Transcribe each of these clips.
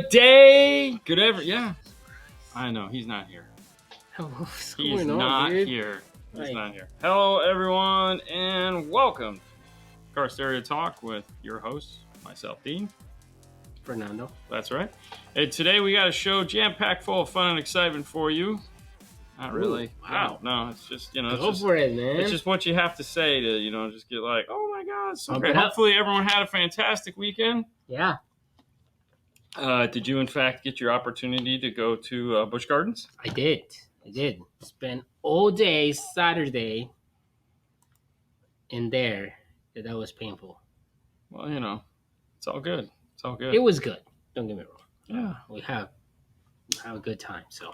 Good day. Yeah. I know he's not here. What's He's going on, not dude? here. He's Right. not here. Hello, everyone, and welcome to Car Stereo Talk with your host, myself, Dean. Fernando. That's right. And today we got a show jam-packed full of fun and excitement for you. Not really. Ooh, wow. No, it's just, Go for it, man. It's just what you have to say to, just get like, oh my God, so Pump great. it up. Hopefully everyone had a fantastic weekend. Yeah, Did you, in fact, get your opportunity to go to Busch Gardens? I did. Spent all day Saturday in there. That was painful. Well, it's all good. It's all good. It was good. Don't get me wrong. Yeah. We have a good time. So,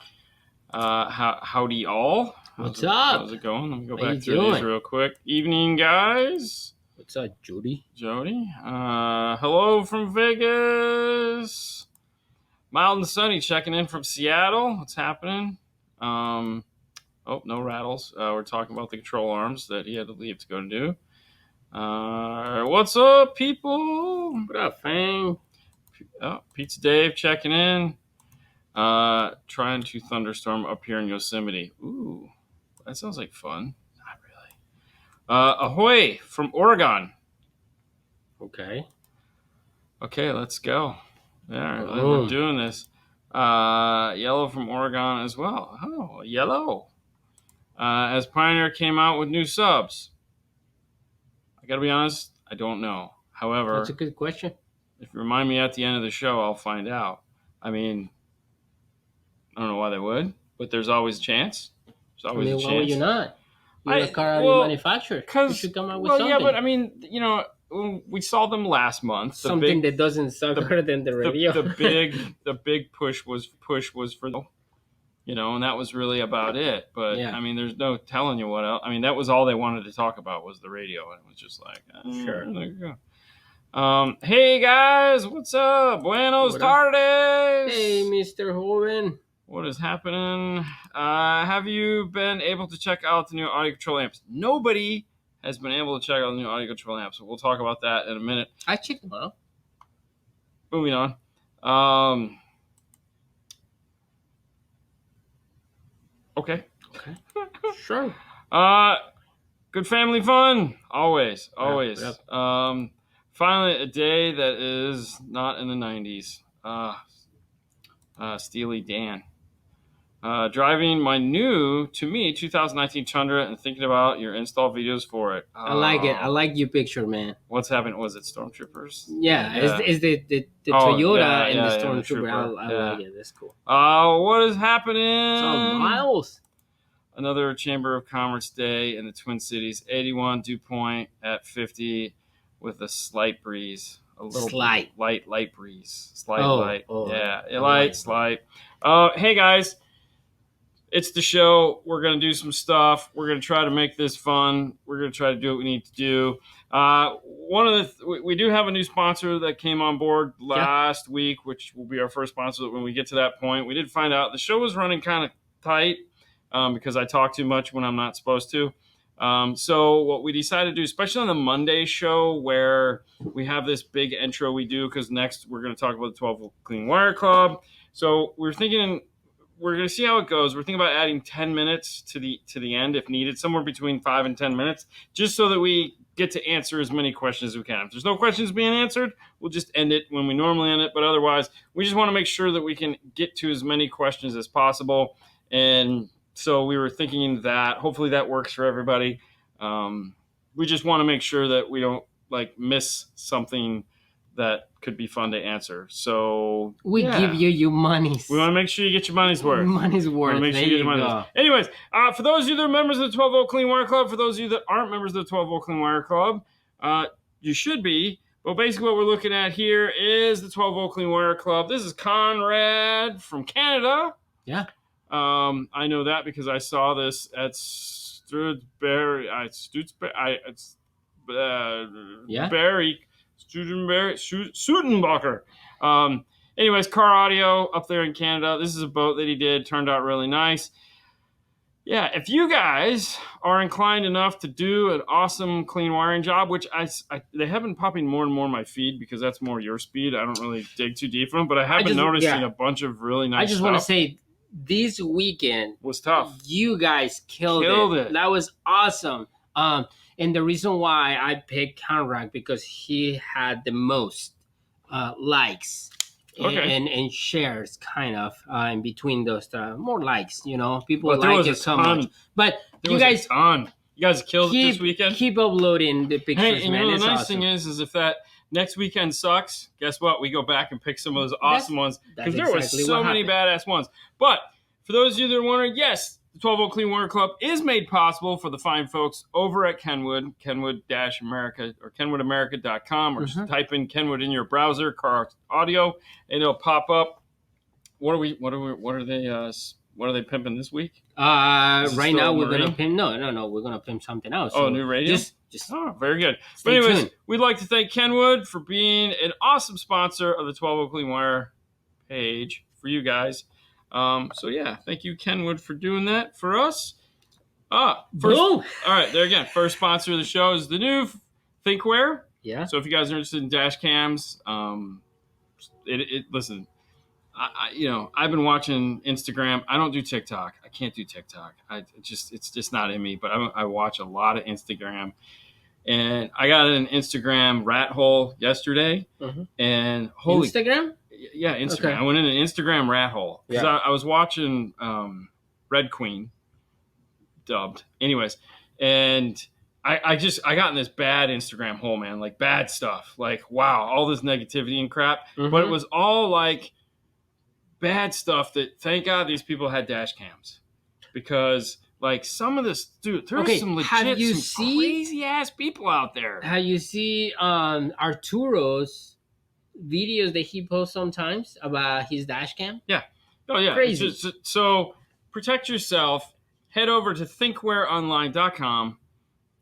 Howdy all. What's up? How's it going? Let me go How you back through these doing? real quick. Evening, guys. what's up, Judy? Jody. Hello from Vegas. Mild and sunny checking in from Seattle. What's happening? No rattles. We're talking about the control arms that he had to leave to go and do. What's up, people? What up, Fang? Oh, Pizza Dave checking in. Trying to thunderstorm up here in Yosemite. Ooh, that sounds like fun. Not really. Ahoy from Oregon. Okay. Okay, let's go. Yeah, Oh. we're doing this. Yellow from Oregon as well. Oh, Yellow. As Pioneer came out with new subs. I gotta be honest, I don't know. However, That's a good question. if you remind me at the end of the show, I'll find out. I mean, I don't know why they would, but there's always a chance. There's always a chance. Why would you not? You're a car manufacturer. You should come out with something. Yeah, but I mean, we saw them last month. Something that doesn't suck better than the radio. The big push was for and that was really about it. But Yeah. I mean, there's no telling you what else. I mean, that was all they wanted to talk about was the radio, and it was just like, Sure. There you go. Hey guys, what's up? Buenos tardes. Hey, Mr. Hoven. What is happening? Have you been able to check out the new audio control amps? Nobody has been able to check out the new audio control amps, so we'll talk about that in a minute. I checked them out. Moving on. Okay. Sure. Good family fun. Always. Yep. Finally, a day that is not in the 90s. Steely Dan. Driving my new, to me, 2019 Tundra and thinking about your install videos for it. I like it. I like your picture, man. What's happening? Was it Stormtroopers? Yeah. It's the Toyota and the Stormtrooper. I like it. That's cool. What is happening? It's all miles. Another Chamber of Commerce day in the Twin Cities. 81 dew point at 50 with a slight breeze. A little light breeze. Light. Yeah, slight. Hey guys, it's the show. We're gonna do some stuff. We're gonna try to make this fun. We're gonna try to do what we need to do. We do have a new sponsor that came on board last week, which will be our first sponsor when we get to that point. We did find out the show was running kind of tight because I talk too much when I'm not supposed to. So what we decided to do, especially on the Monday show where we have this big intro we do, because next we're going to talk about the 12-volt Clean Wire Club. So we're thinking we're going to see how it goes. We're thinking about adding 10 minutes to the end if needed, somewhere between 5 and 10 minutes, just so that we get to answer as many questions as we can. If there's no questions being answered, we'll just end it when we normally end it. But otherwise, we just want to make sure that we can get to as many questions as possible. And so we were thinking that hopefully that works for everybody. We just want to make sure that we don't miss something that could be fun to answer. So we give you your money's. We want to make sure you get your money's worth. Make sure you get your money's worth. Anyways, for those of you that are members of the 12-volt Clean Wire Club, for those of you that aren't members of the 12-volt Clean Wire Club, you should be. But basically what we're looking at here is the 12-volt Clean Wire Club. This is Conrad from Canada. Yeah. I know that because I saw this at Studenbacher. Anyways, car audio up there in Canada. This is a boat that he did. Turned out really nice. Yeah, if you guys are inclined enough to do an awesome clean wiring job, which they have been popping more and more in my feed because that's more your speed. I don't really dig too deep in them, but I have been noticing a bunch of really nice stuff. I just want to say this weekend was tough. You guys killed it. That was awesome. And the reason why I picked Conrad because he had the most likes. And shares kind of in between those more likes, people like it so much. But you guys killed it this weekend. Keep uploading the pictures. Hey, and the nice thing is if that next weekend sucks, guess what? We go back and pick some of those awesome ones because there was so many badass ones. But for those of you that are wondering, yes, the 12 Volt Clean Water Club is made possible for the fine folks over at Kenwood, Kenwood-America or KenwoodAmerica.com, or just type in Kenwood in your browser, car audio, and it'll pop up. What are they pimping this week? Right now we're gonna pimp. No, we're gonna pimp something else. So new radio. Just very good. But anyways, we'd like to thank Kenwood for being an awesome sponsor of the 12 Volt Clean Wire page for you guys. Thank you, Kenwood, for doing that for us. All right, there again. First sponsor of the show is the new Thinkware. Yeah. So if you guys are interested in dash cams, listen. I've been watching Instagram. I don't do TikTok. I can't do TikTok. It's just not in me. But I watch a lot of Instagram, and I got an Instagram rat hole yesterday. And Instagram. Yeah, Instagram. Okay. I went in an Instagram rat hole because I was watching Red Queen dubbed. Anyways, and I got in this bad Instagram hole, man. Like bad stuff. Like wow, all this negativity and crap. But it was all like bad stuff that thank God these people had dash cams because like some of this dude, there's some legit crazy ass people out there. Have you see Arturo's videos that he posts sometimes about his dash cam? Yeah. Oh yeah. Crazy. So protect yourself. Head over to thinkwareonline.com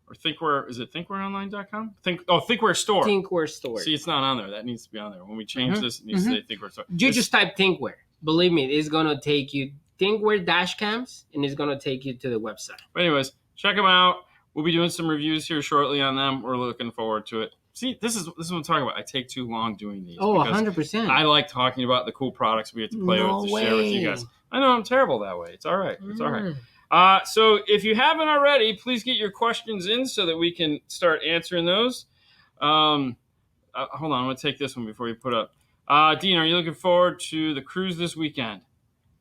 or Thinkware. Is it thinkwareonline.com? Thinkware Store. Thinkware Store. See, it's not on there. That needs to be on there. When we change this, it needs to say Thinkware Store. You just type Thinkware. Believe me, it's gonna take you Thinkware dash cams, and it's gonna take you to the website. But anyways, check them out. We'll be doing some reviews here shortly on them. We're looking forward to it. See, this is what I'm talking about. I take too long doing these. Oh, 100%. I like talking about the cool products we get to play with, share with you guys. I know I'm terrible that way. It's all right. It's all right. So if you haven't already, please get your questions in so that we can start answering those. Hold on. I'm going to take this one before you put up. Dean, are you looking forward to the cruise this weekend?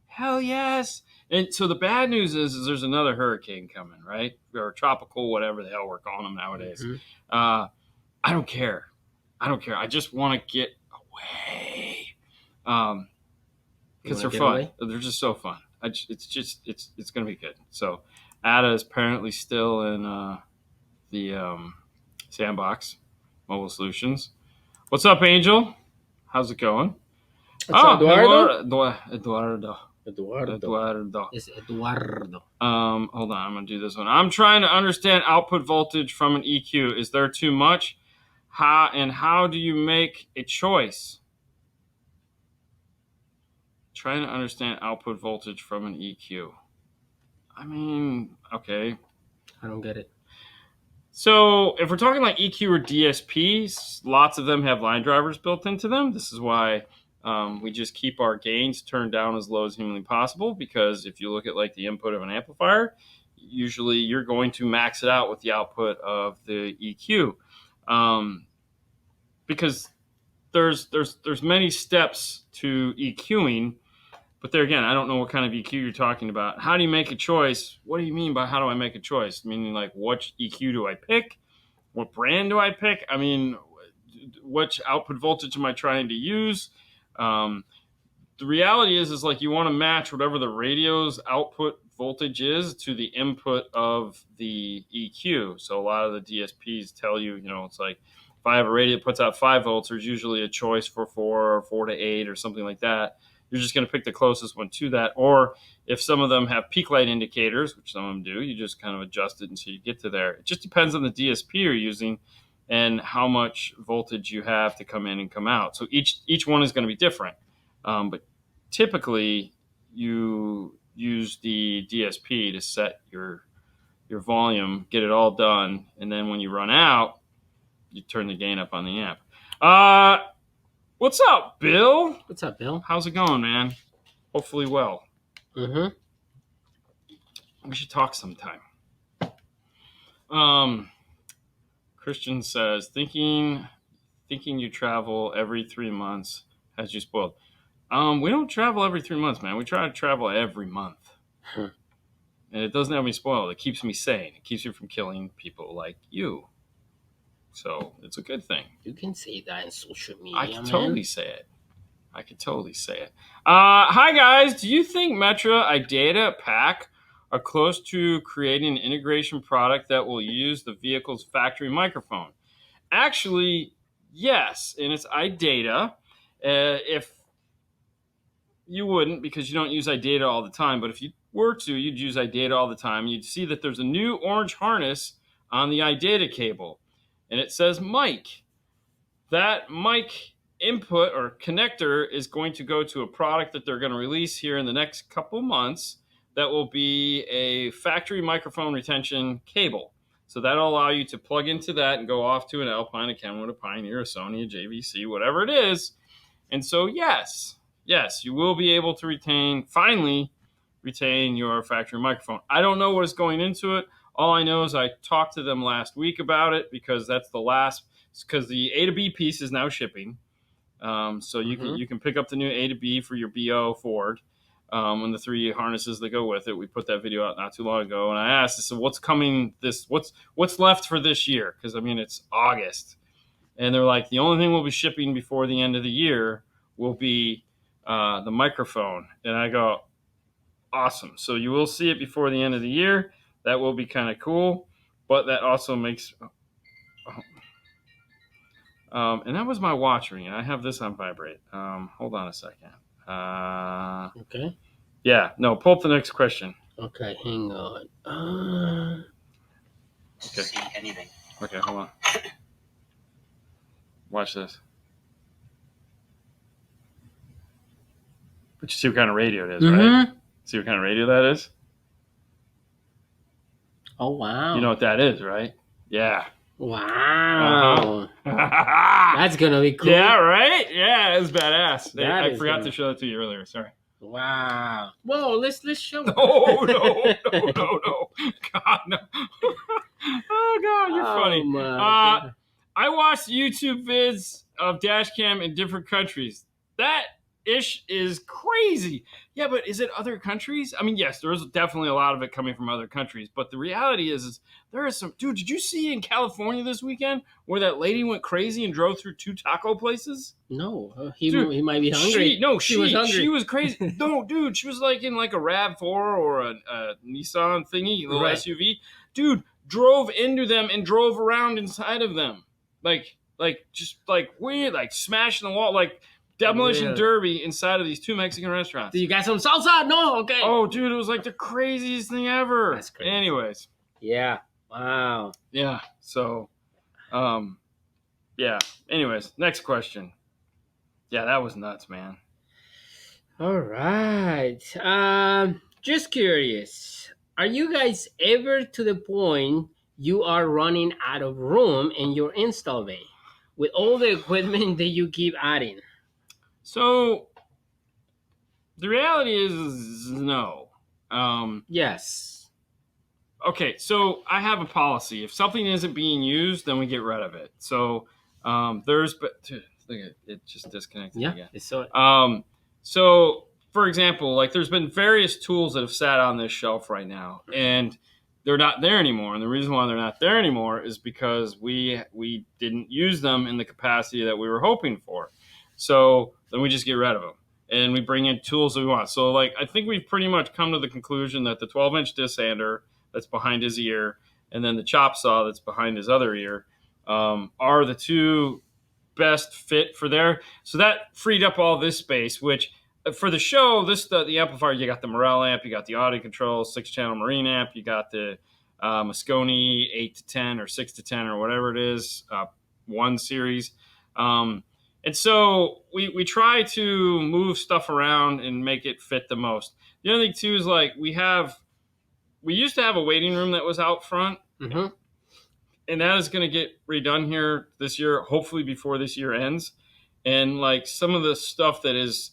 Hell yes. And so the bad news is there's another hurricane coming, right? Or tropical, whatever the hell we're calling them nowadays. I don't care. I just want to get away. Because they're fun. Away? They're just so fun. It's going to be good. So Ada is apparently still in the Sandbox Mobile Solutions. What's up, Angel? How's it going? Eduardo. It's Eduardo. Hold on. I'm going to do this one. I'm trying to understand output voltage from an EQ. Is there too much? How do you make a choice? Trying to understand output voltage from an EQ. I mean, okay. I don't get it. So if we're talking like EQ or DSPs, lots of them have line drivers built into them. This is why we just keep our gains turned down as low as humanly possible, because if you look at like the input of an amplifier, usually you're going to max it out with the output of the EQ. Because there's many steps to EQing, but there again, I don't know what kind of EQ you're talking about. How do you make a choice? What do you mean by how do I make a choice? Meaning like what EQ do I pick? What brand do I pick? I mean, which output voltage am I trying to use? The reality is like you want to match whatever the radio's output voltage is to the input of the EQ. So a lot of the DSPs tell you, it's like if I have a radio that puts out 5 volts, there's usually a choice for 4 or 4 to 8 or something like that. You're just going to pick the closest one to that. Or if some of them have peak light indicators, which some of them do, you just kind of adjust it until you get to there. It just depends on the DSP you're using and how much voltage you have to come in and come out. So each one is going to be different. But typically, you use the DSP to set your volume, get it all done, and then when you run out, you turn the gain up on the amp. What's up, Bill? What's up, Bill? How's it going, man? Hopefully well. Mm-hmm. We should talk sometime. Christian says, thinking you travel every 3 months has you spoiled. We don't travel every 3 months, man. We try to travel every month. And it doesn't have me spoiled. It keeps me sane. It keeps me from killing people like you. So it's a good thing. You can say that in social media, I can totally say it. Hi, guys. Do you think Metra, iData, PAC are close to creating an integration product that will use the vehicle's factory microphone? Actually, yes. And it's iData. If you wouldn't, because you don't use iData all the time, but if you were to, you'd use iData all the time. You'd see that there's a new orange harness on the iData cable, and it says mic. That mic input or connector is going to go to a product that they're going to release here in the next couple months that will be a factory microphone retention cable. So that'll allow you to plug into that and go off to an Alpine, a Kenwood, a Pioneer, a Sony, a JVC, whatever it is. And so, yes, you will be able to finally retain your factory microphone. I don't know what is going into it. All I know is I talked to them last week about it because that's the last, because the A to B piece is now shipping. So you can pick up the new A to B for your BO Ford and the 3 harnesses that go with it. We put that video out not too long ago, and I asked, so what's coming what's left for this year? Because it's August. And they're like, the only thing we'll be shipping before the end of the year will be the microphone. And I go, awesome. So you will see it before the end of the year. That will be kind of cool. But that also makes... and that was my watch ringing. I have this on vibrate. Hold on a second. Okay. Yeah. No, pull up the next question. Okay, hang on. Okay. See anything. Okay, hold on. Watch this. But you see what kind of radio it is, right? See what kind of radio that is? Oh, wow. You know what that is, right? Yeah. Wow. That's going to be cool. Yeah, right? Yeah, it's badass. I forgot to show that to you earlier. Sorry. Wow. Whoa, let's show it. No. God, no. Oh, God, you're funny. My I watched YouTube vids of dash cam in different countries. That ish is crazy. Yeah, but is it other countries? I mean, yes, there is definitely a lot of it coming from other countries, but the reality is there is some... Dude, did you see in California this weekend where that lady went crazy and drove through 2 taco places? No, he might be hungry. She was hungry. She was crazy. No, dude, she was like in like a RAV4 or a Nissan thingy, little SUV. Dude, drove into them and drove around inside of them. Like just like weird, like smashing the wall, like demolition derby inside of these 2 Mexican restaurants. Do you got some salsa? No, okay. Oh, dude, it was like the craziest thing ever. That's crazy. Anyways. Yeah. Wow. Yeah. So, yeah. Anyways, next question. Yeah, that was nuts, man. All right. Just curious. Are you guys ever to the point you are running out of room in your install bay with all the equipment that you keep adding? So the reality is no. Yes. Okay, so I have a policy. If something isn't being used, then we get rid of it. So dude, look at it just disconnected again. So for example, like there's been various tools that have sat on this shelf right now, and they're not there anymore. And the reason why they're not there anymore is because we didn't use them in the capacity that we were hoping for. So then we just get rid of them and we bring in tools that we want. So like, I think we've pretty much come to the conclusion that the 12-inch disc sander that's behind his ear and then the chop saw that's behind his other ear are the 2 best fit for there. So that freed up all this space, which for the show, the amplifier, you got the Morel amp, you got the audio control, 6-channel Marine amp, you got the Moscone 8-10 or 6-10 or whatever it is, 1 series. And so we try to move stuff around and make it fit the most. The other thing too is like we used to have a waiting room that was out front, mm-hmm. and that is going to get redone here this year, hopefully before this year ends. And like some of the stuff that is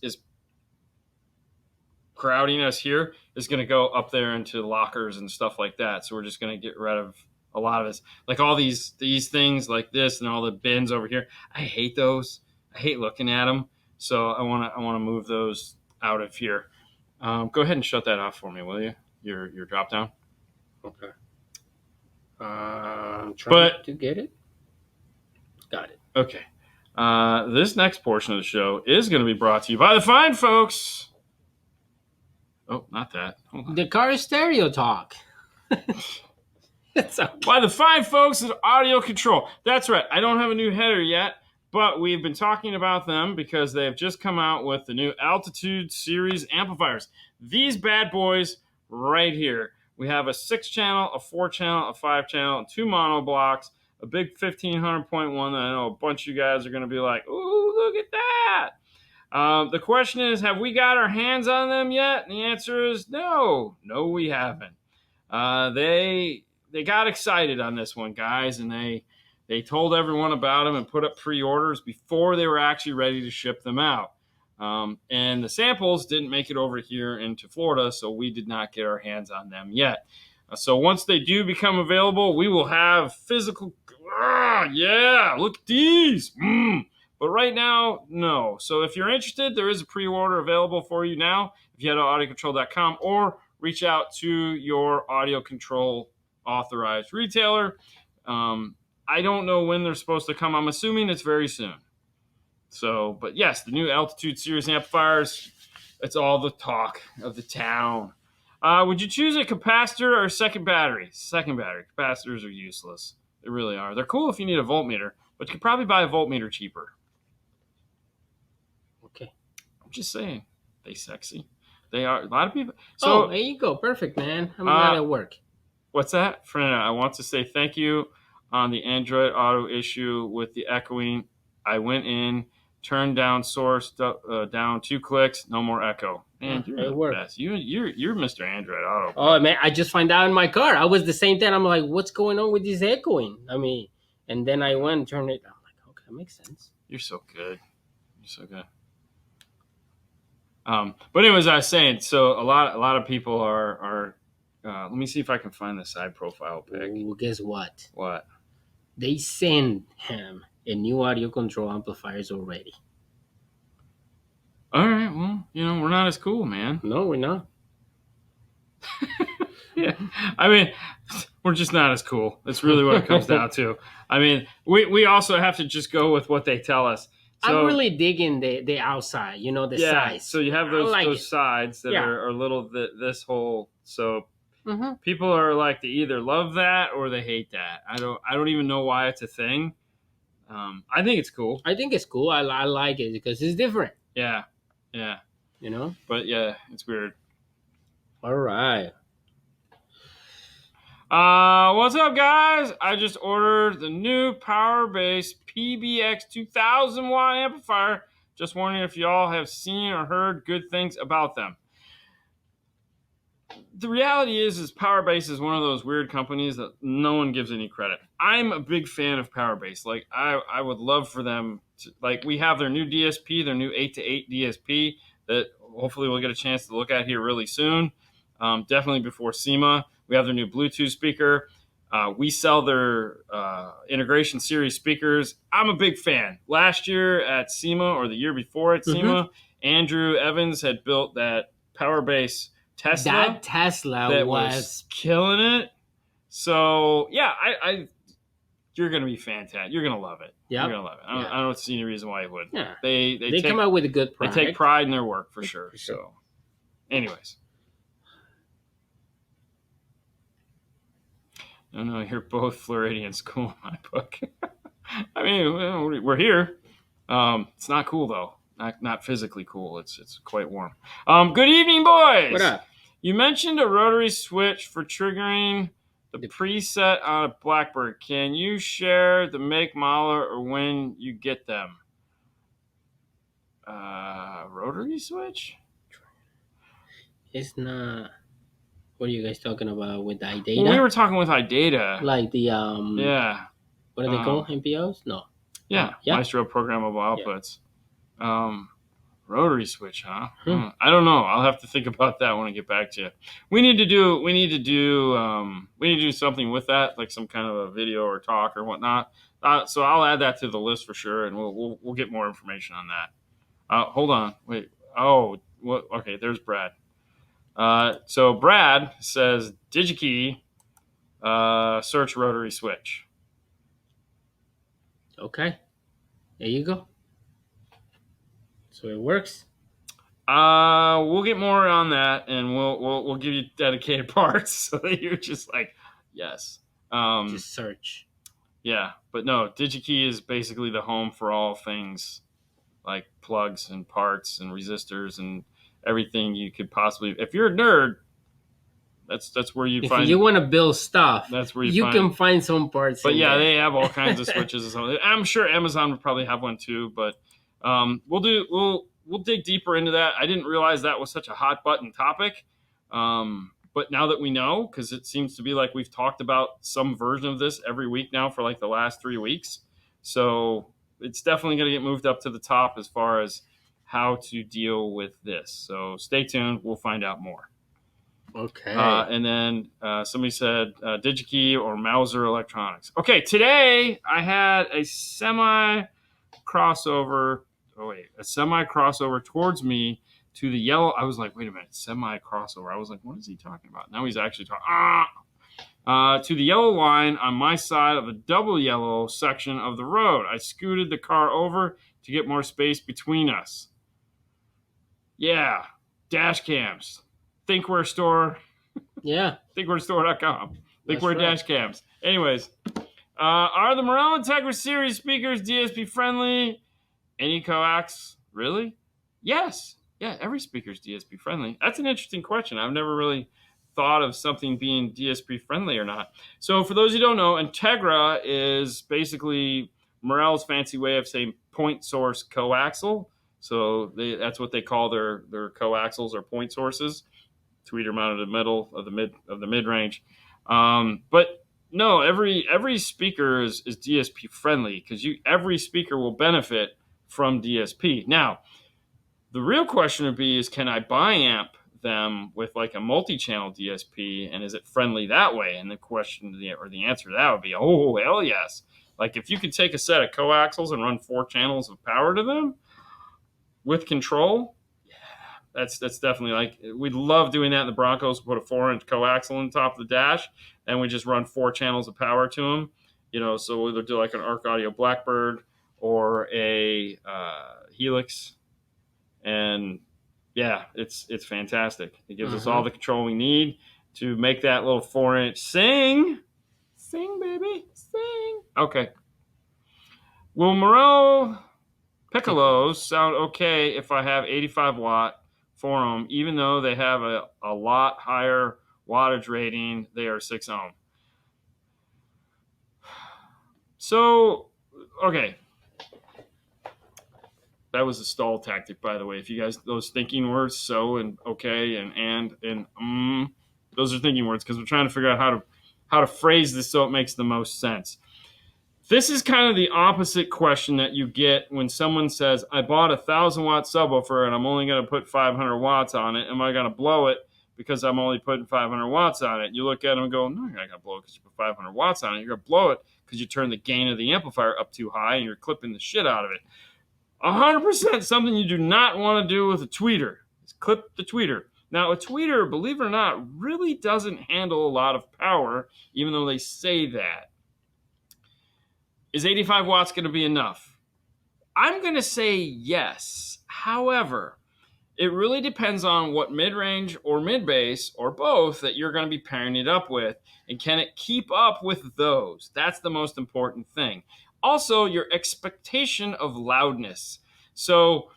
crowding us here is going to go up there into lockers and stuff like that. So we're just going to get rid of a lot of this, like all these things like this and all the bins over here. I hate those. I hate looking at them. So I want to move those out of here. Go ahead and shut that off for me, will you? Your drop down. Okay. I'm trying to get it. Got it. Okay. This next portion of the show is going to be brought to you by the fine folks. Oh, not that. The car stereo talk. It's okay. By the fine folks at Audio Control. That's right. I don't have a new header yet, but we've been talking about them because they have just come out with the new Altitude Series amplifiers. These bad boys right here. We have a 6-channel, a 4-channel, a 5-channel, and 2 mono blocks, a big 1500.1 that I know a bunch of you guys are going to be like, ooh, look at that. The question is, have we got our hands on them yet? And the answer is no. No, we haven't. They got excited on this one, guys, and they told everyone about them and put up pre-orders before they were actually ready to ship them out. And the samples didn't make it over here into Florida, so we did not get our hands on them yet. So once they do become available, we will have physical. Yeah, look at these. But right now, no. So if you're interested, there is a pre-order available for you now. If you head to audiocontrol.com or reach out to your Audio Control authorized retailer. I don't know when they're supposed to come. I'm assuming it's very soon. So, but yes, the new Altitude Series amplifiers, it's all the talk of the town. Would you choose a capacitor or a second battery? Second battery. Capacitors are useless. They really are. They're cool if you need a voltmeter, but you could probably buy a voltmeter cheaper. Okay. I'm just saying. They sexy. They are. A lot of people. So, there you go. Perfect, man. I'm glad it worked. What's that? Fernando, I want to say thank you on the Android Auto issue with the echoing. I went in, turned down source down 2 clicks, no more echo. Man, you're the best. You're Mr. Android Auto. Oh man, I just found out in my car. I was the same thing. I'm like, what's going on with this echoing? I mean, and then I went and turned it. I'm like, okay, that makes sense. You're so good. You're so good. But anyways, I was saying, so a lot of people are let me see if I can find the side profile pic. Ooh, guess what? What? They sent him a new audio control amplifiers already. All right, well, we're not as cool, man. No, we're not. Yeah, I mean, we're just not as cool. That's really what it comes down to. I mean, we also have to just go with what they tell us. So, I'm really digging the outside, the size. So you have those sides that are little, this whole, so people are like, they either love that or they hate that. I don't even know why it's a thing. I think it's cool. I think it's cool. I like it because it's different. Yeah. But yeah, it's weird. All right. What's up, guys? I just ordered the new Powerbass PBX 2000 watt amplifier. Just wondering if y'all have seen or heard good things about them. The reality is Powerbass is one of those weird companies that no one gives any credit. I'm a big fan of Powerbass. Like, I would love for them to, like, we have their new DSP, their new 8-to-8 DSP that hopefully we'll get a chance to look at here really soon. Definitely before SEMA. We have their new Bluetooth speaker. We sell their integration series speakers. I'm a big fan. Last year at SEMA, or the year before at SEMA, Andrew Evans had built that Powerbass Tesla. That Tesla was killing it. So yeah, you're gonna be fantastic. You're gonna love it. Yep. You're gonna love it. I don't see any reason why you wouldn't. Yeah. They come out with a good product. They take pride in their work for sure. So, anyways. No, you're both Floridians. Cool in my book. I mean, we're here. It's not cool though. Not physically cool. It's quite warm. Good evening, boys. What up? You mentioned a rotary switch for triggering the preset on a Blackbird. Can you share the make, model, or when you get them? Rotary switch? It's not. What are you guys talking about with the iData? Well, we were talking with iData. Like the Yeah. What are they called? MPOs? No. Yeah. Maestro programmable outputs. Rotary switch, huh? I don't know. I'll have to think about that when I get back to you. We need to do something with that, like some kind of a video or talk or whatnot. So I'll add that to the list for sure, and we'll get more information on that. Hold on, wait. Oh, what? Okay, there's Brad. So Brad says DigiKey, search rotary switch. Okay, there you go. So it works. We'll get more on that, and we'll give you dedicated parts so that you're just like, yes. Just search. Yeah, but no, DigiKey is basically the home for all things like plugs and parts and resistors and everything you could possibly. If you're a nerd, that's where you find. If you want to build stuff, that's where you can find some parts. But yeah, they have all kinds of switches and stuff. I'm sure Amazon would probably have one too, but we'll dig deeper into that. I didn't realize that was such a hot button topic. But now that we know, because it seems to be like we've talked about some version of this every week now for like the last 3 weeks. So it's definitely going to get moved up to the top as far as how to deal with this. So stay tuned. We'll find out more. Okay. And then somebody said DigiKey or Mauser Electronics. Okay, today I had a semi crossover towards me to the yellow. I was like, wait a minute, semi crossover. I was like, what is he talking about? Now he's actually talking to the yellow line on my side of the double yellow section of the road. I scooted the car over to get more space between us. Yeah, dash cams. Thinkware store. Yeah. Thinkware.com. Thinkware dash cams. Anyways, are the Morel Integra series speakers DSP friendly? Any coax? Really? Yes. Yeah, every speaker is DSP friendly. That's an interesting question. I've never really thought of something being DSP friendly or not. So for those who don't know, Integra is basically Morel's fancy way of saying point source coaxial. So that's what they call their coaxials or point sources. Tweeter mounted in the middle of the mid range. But no, every speaker is DSP friendly because every speaker will benefit from DSP. Now, the real question would be is can I bi-amp them with like a multi-channel DSP, and is it friendly that way? And the answer to that would be, oh, hell yes. Like if you could take a set of coaxials and run 4 channels of power to them with control, that's definitely like, we'd love doing that in the Broncos. Put a 4-inch coaxial on top of the dash, and we just run 4 channels of power to them. So we'll either do like an Arc Audio Blackbird or a Helix, and yeah, it's fantastic. It gives us all the control we need to make that little 4-inch sing, baby, sing. Okay. Will Morel Piccolos sound okay if I have 85 watt for them, even though they have a lot higher wattage rating? They are 6 ohm. So, okay. That was a stall tactic, by the way. If you guys, those thinking words, so and okay and those are thinking words because we're trying to figure out how to phrase this so it makes the most sense. This is kind of the opposite question that you get when someone says, I bought a 1,000-watt subwoofer and I'm only going to put 500 watts on it. Am I going to blow it because I'm only putting 500 watts on it? You look at them and go, no, you're not going to blow it because you put 500 watts on it. You're going to blow it because you turn the gain of the amplifier up too high and you're clipping the shit out of it. 100% something you do not want to do with a tweeter. Is clip the tweeter. Now, a tweeter, believe it or not, really doesn't handle a lot of power, even though they say that. Is 85 watts going to be enough? I'm going to say yes. However, it really depends on what mid-range or mid-bass or both that you're going to be pairing it up with, and can it keep up with those? That's the most important thing. Also, your expectation of loudness. So,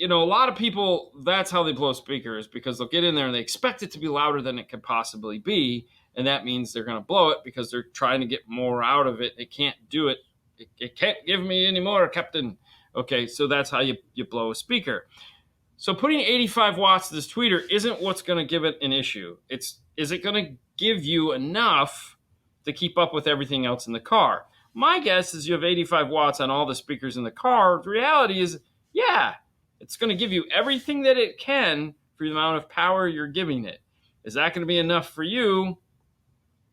a lot of people, that's how they blow speakers, because they'll get in there and they expect it to be louder than it could possibly be. And that means they're going to blow it because they're trying to get more out of it. It can't do it. It can't give me any more, Captain. Okay, so that's how you blow a speaker. So putting 85 watts to this tweeter isn't what's going to give it an issue. Is it going to give you enough to keep up with everything else in the car? My guess is you have 85 watts on all the speakers in the car. The reality is, yeah, it's going to give you everything that it can for the amount of power you're giving it. Is that going to be enough for you?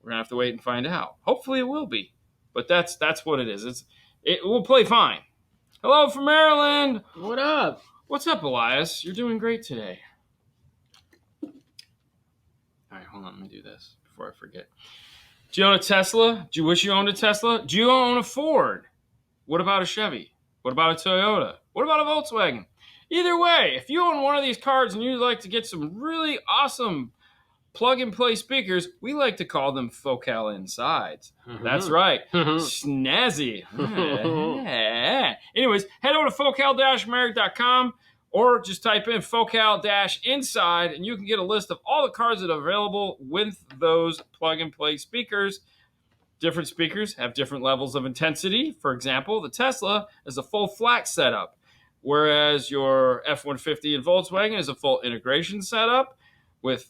We're going to have to wait and find out. Hopefully it will be. But that's what it is. It will play fine. Hello from Maryland. What up? What's up, Elias? You're doing great today. All right, hold on. Let me do this before I forget. Do you own a Tesla? Do you wish you owned a Tesla? Do you own a Ford? What about a Chevy? What about a Toyota? What about a Volkswagen? Either way, if you own one of these cars and you'd like to get some really awesome plug-and-play speakers, we like to call them Focal Insides. Mm-hmm. That's right. Snazzy. Anyways, head over to focal-america.com or just type in Focal-Inside and you can get a list of all the cars that are available with those plug-and-play speakers. Different speakers have different levels of intensity. For example, the Tesla is a full flat setup, whereas your F-150 and Volkswagen is a full integration setup with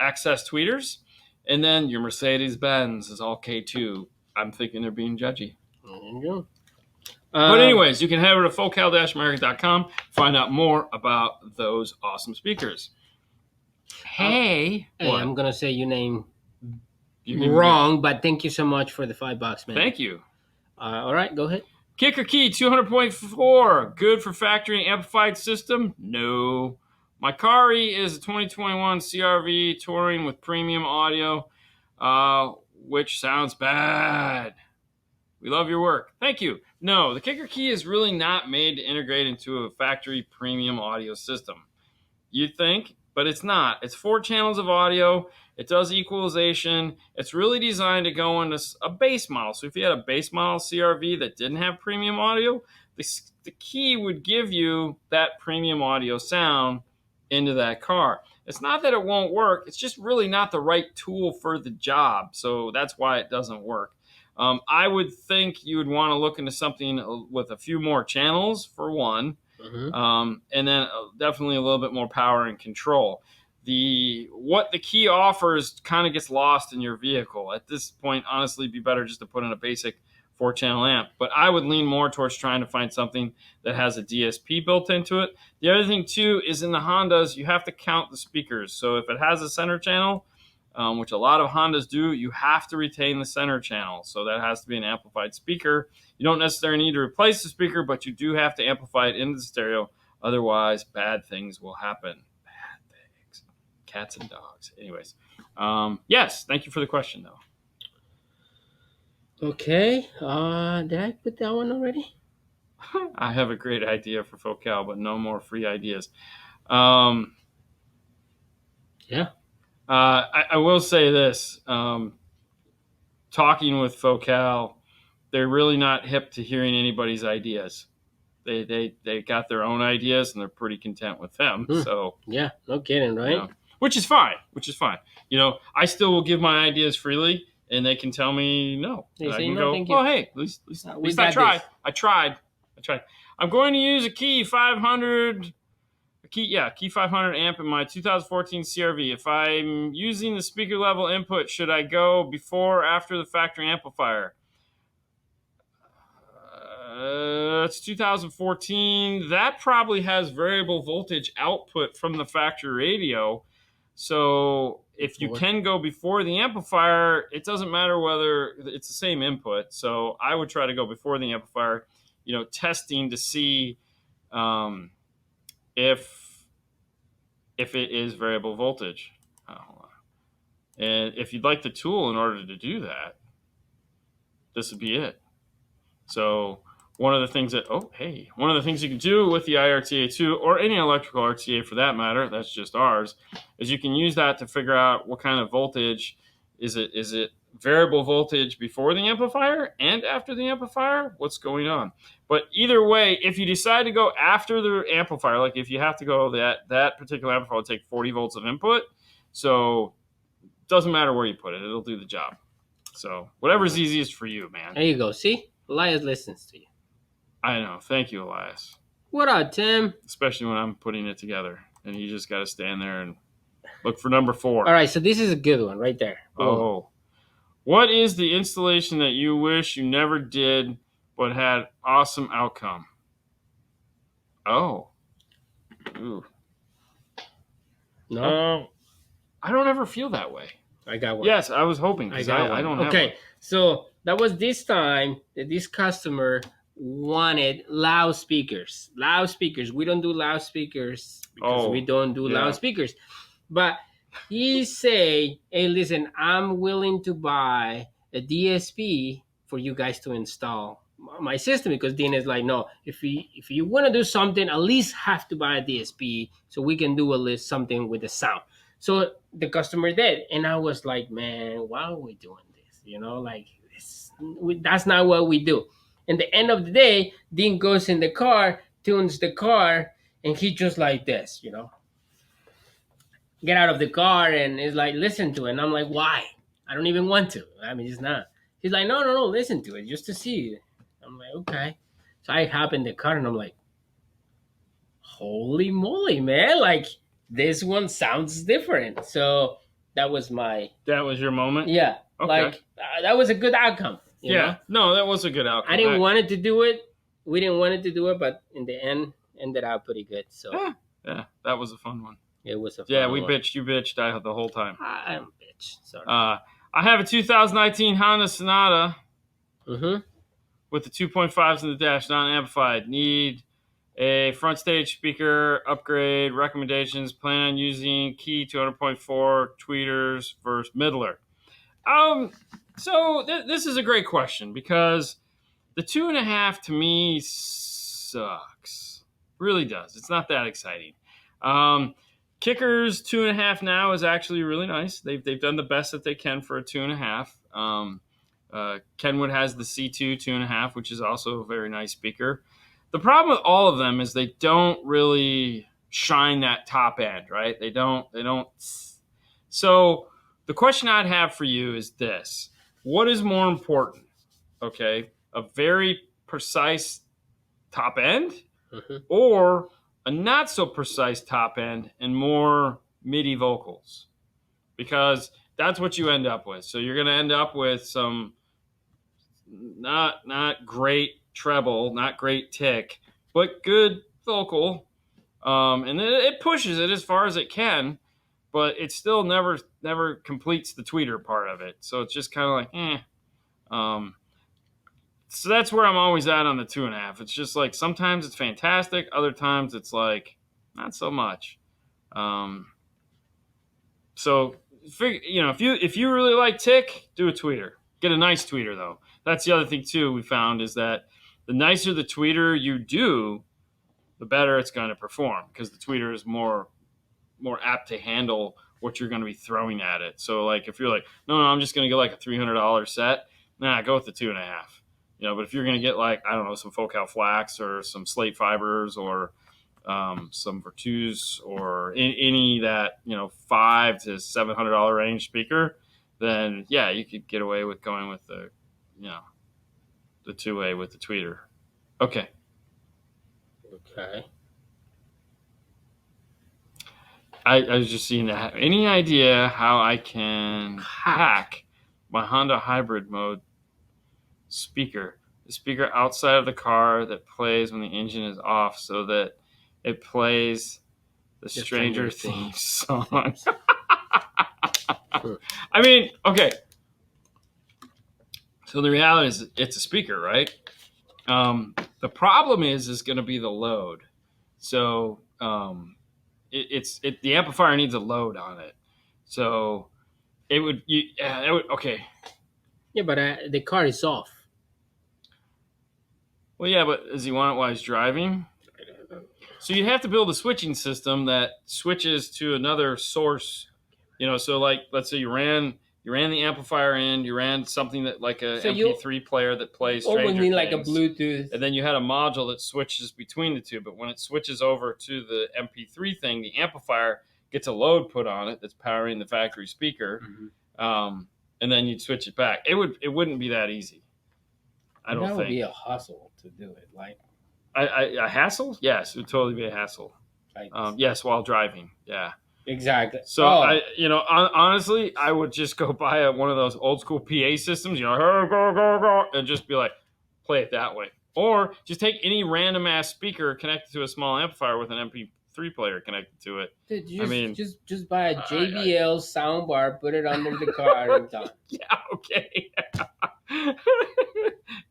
access tweeters, and then your Mercedes-Benz is all K2. I'm thinking they're being judgy. There you go. But anyways, you can head over to focal-america.com, find out more about those awesome speakers. Hey, I'm going to say your name wrong, but thank you so much for the $5, man. Thank you. All right, go ahead. Kicker Key 200.4, good for factory amplified system? No. My Kari is a 2021 CRV touring with premium audio, which sounds bad. We love your work. Thank you. No, the Kicker Key is really not made to integrate into a factory premium audio system. You'd think, but it's not. It's 4 channels of audio. It does equalization. It's really designed to go into a base model. So if you had a base model CRV that didn't have premium audio, the key would give you that premium audio sound into that car. It's not that it won't work. It's just really not the right tool for the job. So that's why it doesn't work. I would think you would want to look into something with a few more channels for one, and then definitely a little bit more power and control. What the key offers kind of gets lost in your vehicle. At this point, honestly, it'd be better just to put in a basic 4-channel amp. But I would lean more towards trying to find something that has a DSP built into it. The other thing, too, is in the Hondas, you have to count the speakers. So if it has a center channel, which a lot of Hondas do, you have to retain the center channel. So that has to be an amplified speaker. You don't necessarily need to replace the speaker, but you do have to amplify it into the stereo. Otherwise, bad things will happen. Bad things. Cats and dogs. Anyways. Yes, thank you for the question, though. Okay. Did I put that one already? I have a great idea for Focal, but no more free ideas. Yeah. I will say this. Talking with Focal, they're really not hip to hearing anybody's ideas. They got their own ideas, and they're pretty content with them. So yeah, no kidding, right? You know, which is fine. You know, I still will give my ideas freely. And they can tell me no. They say, I can no, go, thank you. oh, hey, at least I tried. I tried. I'm going to use a Key 500 amp in my 2014 CRV. If I'm using the speaker level input, should I go before or after the factory amplifier? It's 2014. That probably has variable voltage output from the factory radio. So if you can go before the amplifier, it doesn't matter whether it's the same input. So I would try to go before the amplifier, testing to see if it is variable voltage. Hold on. And if you'd like the tool in order to do that, this would be it. So one of the things you can do with the IRTA2 or any electrical RTA for that matter, that's just ours, is you can use that to figure out what kind of voltage. Is it variable voltage before the amplifier and after the amplifier? What's going on? But either way, if you decide to go after the amplifier, like if you have to go that particular amplifier will take 40 volts of input, so it doesn't matter where you put it, it'll do the job. So whatever's easiest for you, man. There you go. See? Elias listens to you. I know. Thank you, Elias. What up, Tim? Especially when I'm putting it together, and you just got to stand there and look for number 4. All right, so this is a good one right there. Boom. Oh. What is the installation that you wish you never did but had awesome outcome? Oh. Ooh. No? I don't ever feel that way. I got one. Yes, I was hoping. I don't have one. Okay, so that was this time that this customer wanted loudspeakers. Loudspeakers. We don't do loudspeakers because we don't do loudspeakers. But he say, hey, listen, I'm willing to buy a DSP for you guys to install my system, because Dean is like, no, if you want to do something, at least have to buy a DSP so we can do something with the sound. So the customer did, and I was like, man, why are we doing this? That's not what we do. And the end of the day, Dean goes in the car, tunes the car, and he just like this, get out of the car and is like, listen to it. And I'm like, why? I don't even want to. I mean, it's not. He's like, no, listen to it just to see it. I'm like, okay. So I hop in the car and I'm like, holy moly, man. Like, this one sounds different. So that was your moment? Yeah. Okay. Like, that was a good outcome. You know? No, that was a good outcome. I didn't want it to do it. We didn't want it to do it, but in the end, ended out pretty good. So yeah, that was a fun one. It was a fun one. We bitched. You bitched the whole time. I'm a bitch. Sorry. I have a 2019 Honda Sonata with the 2.5s in the dash, non-amplified. Need a front stage speaker upgrade. Recommendations: plan on using key 200.4 tweeters versus middler. So this is a great question, because the 2.5 to me sucks. Really does. It's not that exciting. Kicker's 2.5 now is actually really nice. They've done the best that they can for a 2.5. Kenwood has the C2 2.5, which is also a very nice speaker. The problem with all of them is they don't really shine that top end, right? They don't. So the question I'd have for you is this: what is more important? Okay, a very precise top end, or a not so precise top end and more MIDI vocals, because that's what you end up with. So you're going to end up with some not great treble, not great tick, but good vocal. And it pushes it as far as it can, but it still never completes the tweeter part of it. So it's just kind of like, So that's where I'm always at on the 2.5. It's just like, sometimes it's fantastic. Other times it's like, not so much. So if you really like tick, do a tweeter. Get a nice tweeter though. That's the other thing too we found, is that the nicer the tweeter you do, the better it's going to perform, because the tweeter is more apt to handle what you're going to be throwing at it. So like, if you're like, no, I'm just going to get like a $300 set, go with the 2.5. But if you're going to get like, I don't know, some Focal Flax or some Slate Fibers or some Virtus or any that, $500 to $700 range speaker, then yeah, you could get away with going with the 2A with the tweeter. Okay. I was just seeing that. Any idea how I can hack my Honda hybrid mode speaker? The speaker outside of the car that plays when the engine is off, so that it plays the Stranger Things song. I mean, okay. So the reality is, it's a speaker, right? The problem is going to be the load. So the amplifier needs a load on it. So it would okay. Yeah, but the car is off. Well, yeah, but does he want it while he's driving? I don't know. So you'd have to build a switching system that switches to another source. So like, let's say you ran the amplifier in, you ran something that like a MP3 player that plays Stranger Things, like a Bluetooth, and then you had a module that switches between the two. But when it switches over to the MP3 thing, the amplifier gets a load put on it that's powering the factory speaker, and then you'd switch it back. It wouldn't be that easy. I don't think. That would be a hustle to do it. Like, A hassle? Yes, it would totally be a hassle. Yes, while driving. Yeah. Exactly. So honestly, I would just go buy one of those old school PA systems, hey, go, and just be like, play it that way. Or just take any random ass speaker connected to a small amplifier with an MP3 player connected to it. Dude, just buy a JBL soundbar, put it under the car, and done. Yeah, okay.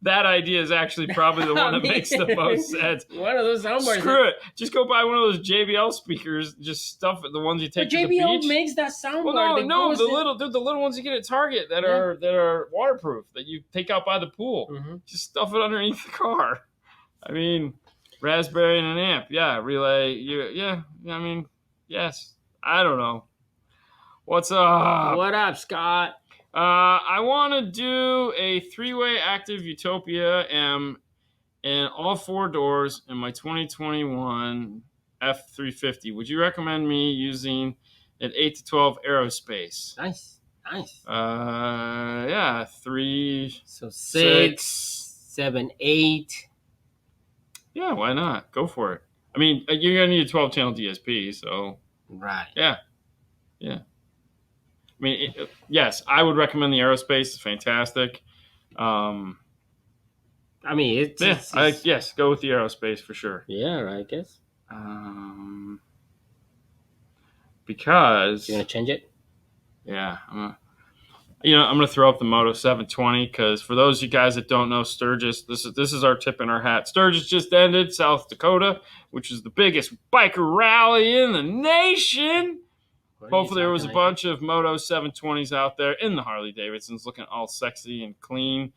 That idea is actually probably the one that makes the most sense. One of those soundbars. Screw it. Just go buy one of those JBL speakers. Just stuff it. The ones you take to the beach. JBL makes that soundbar. Well, the little ones you get at Target that are waterproof that you take out by the pool. Mm-hmm. Just stuff it underneath the car. I mean, raspberry and an amp. Yeah, relay. Yeah. I mean, yes. I don't know. What's up? What up, Scott? I want to do a 3-way active Utopia M and all 4 doors in my 2021 F350. Would you recommend me using an 8 to 12 aerospace? Nice. Yeah, 3. So 6, 7, 8. Yeah, why not? Go for it. I mean, you're gonna need a 12-channel DSP, so. Right. Yeah. I mean, yes, I would recommend the aerospace. It's fantastic. I mean, yes, go with the aerospace for sure. Yeah, I guess. Because you're gonna change it. Yeah, I'm gonna throw up the Moto 720 because for those of you guys that don't know Sturgis, this is our tip in our hat. Sturgis just ended South Dakota, which is the biggest biker rally in the nation. Hopefully there was a bunch of Moto 720s out there in the Harley Davidsons looking all sexy and clean.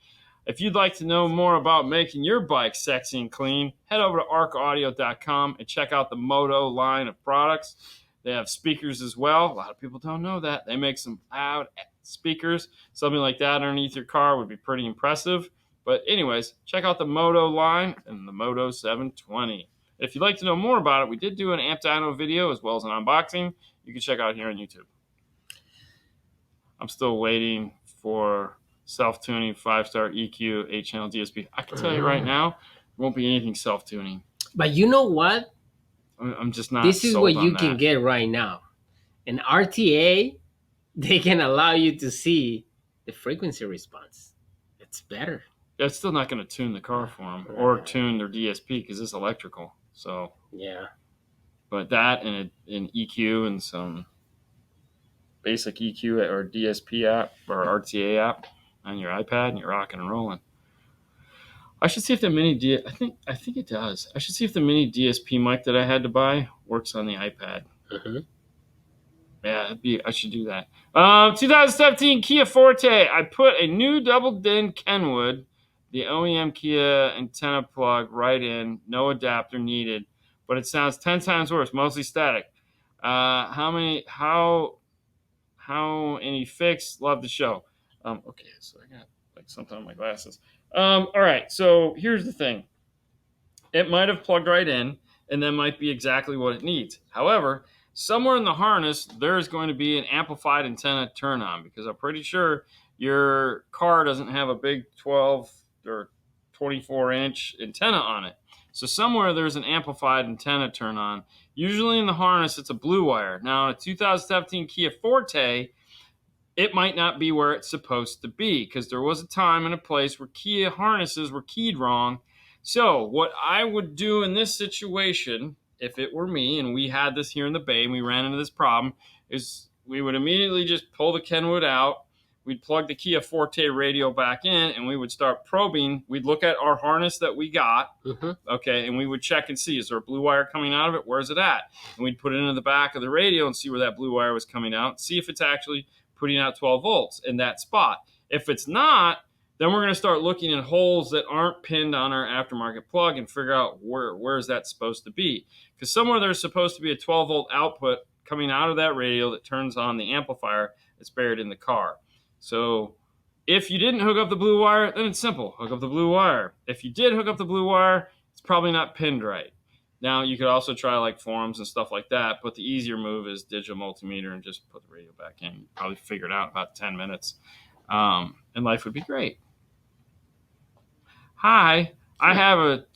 If you'd like to know more about making your bike sexy and clean, head over to arcaudio.com and check out the Moto line of products. They have speakers as well. A lot of people don't know that. They make some loud speakers. Something like that underneath your car would be pretty impressive. But anyways, check out the Moto line and the Moto 720. If you'd like to know more about it, we did do an amp dyno video as well as an unboxing. You can check out here on YouTube. I'm still waiting for self-tuning 5-star EQ 8-channel DSP. I can tell you right now, it won't be anything self-tuning. But you know what? I'm just not. This is what you can get right now. An RTA, they can allow you to see the frequency response. It's better. It's still not going to tune the car for them or tune their DSP because it's electrical. So yeah. But that and an EQ and some basic EQ or DSP app or RTA app on your iPad and you're rocking and rolling. I should see if the mini I think it does. I should see if the mini DSP mic that I had to buy works on the iPad. Mm-hmm. Yeah, I should do that. 2017 Kia Forte. I put a new double DIN Kenwood, the OEM Kia antenna plug right in. No adapter needed, but it sounds 10 times worse. Mostly static. How any fixed? Love the show. Okay, so I got like something on my glasses. All right, so here's the thing. It might have plugged right in, and that might be exactly what it needs. However, somewhere in the harness, there is going to be an amplified antenna turn on because I'm pretty sure your car doesn't have a big 12 or 24-inch antenna on it. So somewhere there's an amplified antenna turn on. Usually in the harness, it's a blue wire. Now, in a 2017 Kia Forte, it might not be where it's supposed to be because there was a time and a place where Kia harnesses were keyed wrong. So what I would do in this situation, if it were me and we had this here in the Bay and we ran into this problem, is we would immediately just pull the Kenwood out. We'd plug the Kia Forte radio back in and we would start probing. We'd look at our harness that we got, okay, and we would check and see, is there a blue wire coming out of it? Where's it at? And we'd put it into the back of the radio and see where that blue wire was coming out, see if it's actually putting out 12 volts in that spot. If it's not, then we're going to start looking at holes that aren't pinned on our aftermarket plug and figure out where is that supposed to be. Because somewhere there's supposed to be a 12-volt output coming out of that radio that turns on the amplifier that's buried in the car. So if you didn't hook up the blue wire, then it's simple. Hook up the blue wire. If you did hook up the blue wire, it's probably not pinned right. Now, you could also try like forums and stuff like that, but the easier move is digital multimeter and just put the radio back in. You probably figure it out in about 10 minutes, and life would be great. Hi, I have a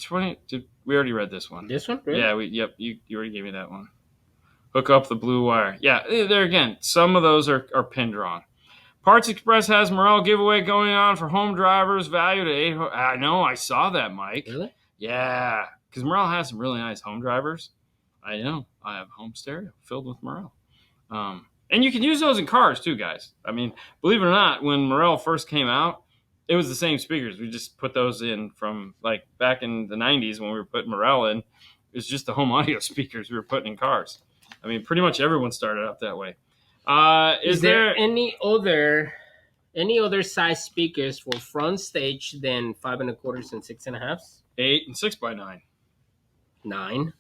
We already read this one. This one? Really? Yeah, you already gave me that one. Hook up the blue wire. Yeah, there again, some of those are pinned wrong. Parts Express has Morel giveaway going on for home drivers valued at $800. I know, I saw that, Mike. Really? Yeah, because Morel has some really nice home drivers. I know. I have a home stereo filled with Morel. And you can use those in cars too, guys. I mean, believe it or not, when Morel first came out, it was the same speakers. We just put those in from like back in the 90s when we were putting Morel in. It was just the home audio speakers we were putting in cars. I mean, pretty much everyone started out that way. Is there any other size speakers for front stage than 5 1/4 and 6 1/2? 8 and 6x9. 9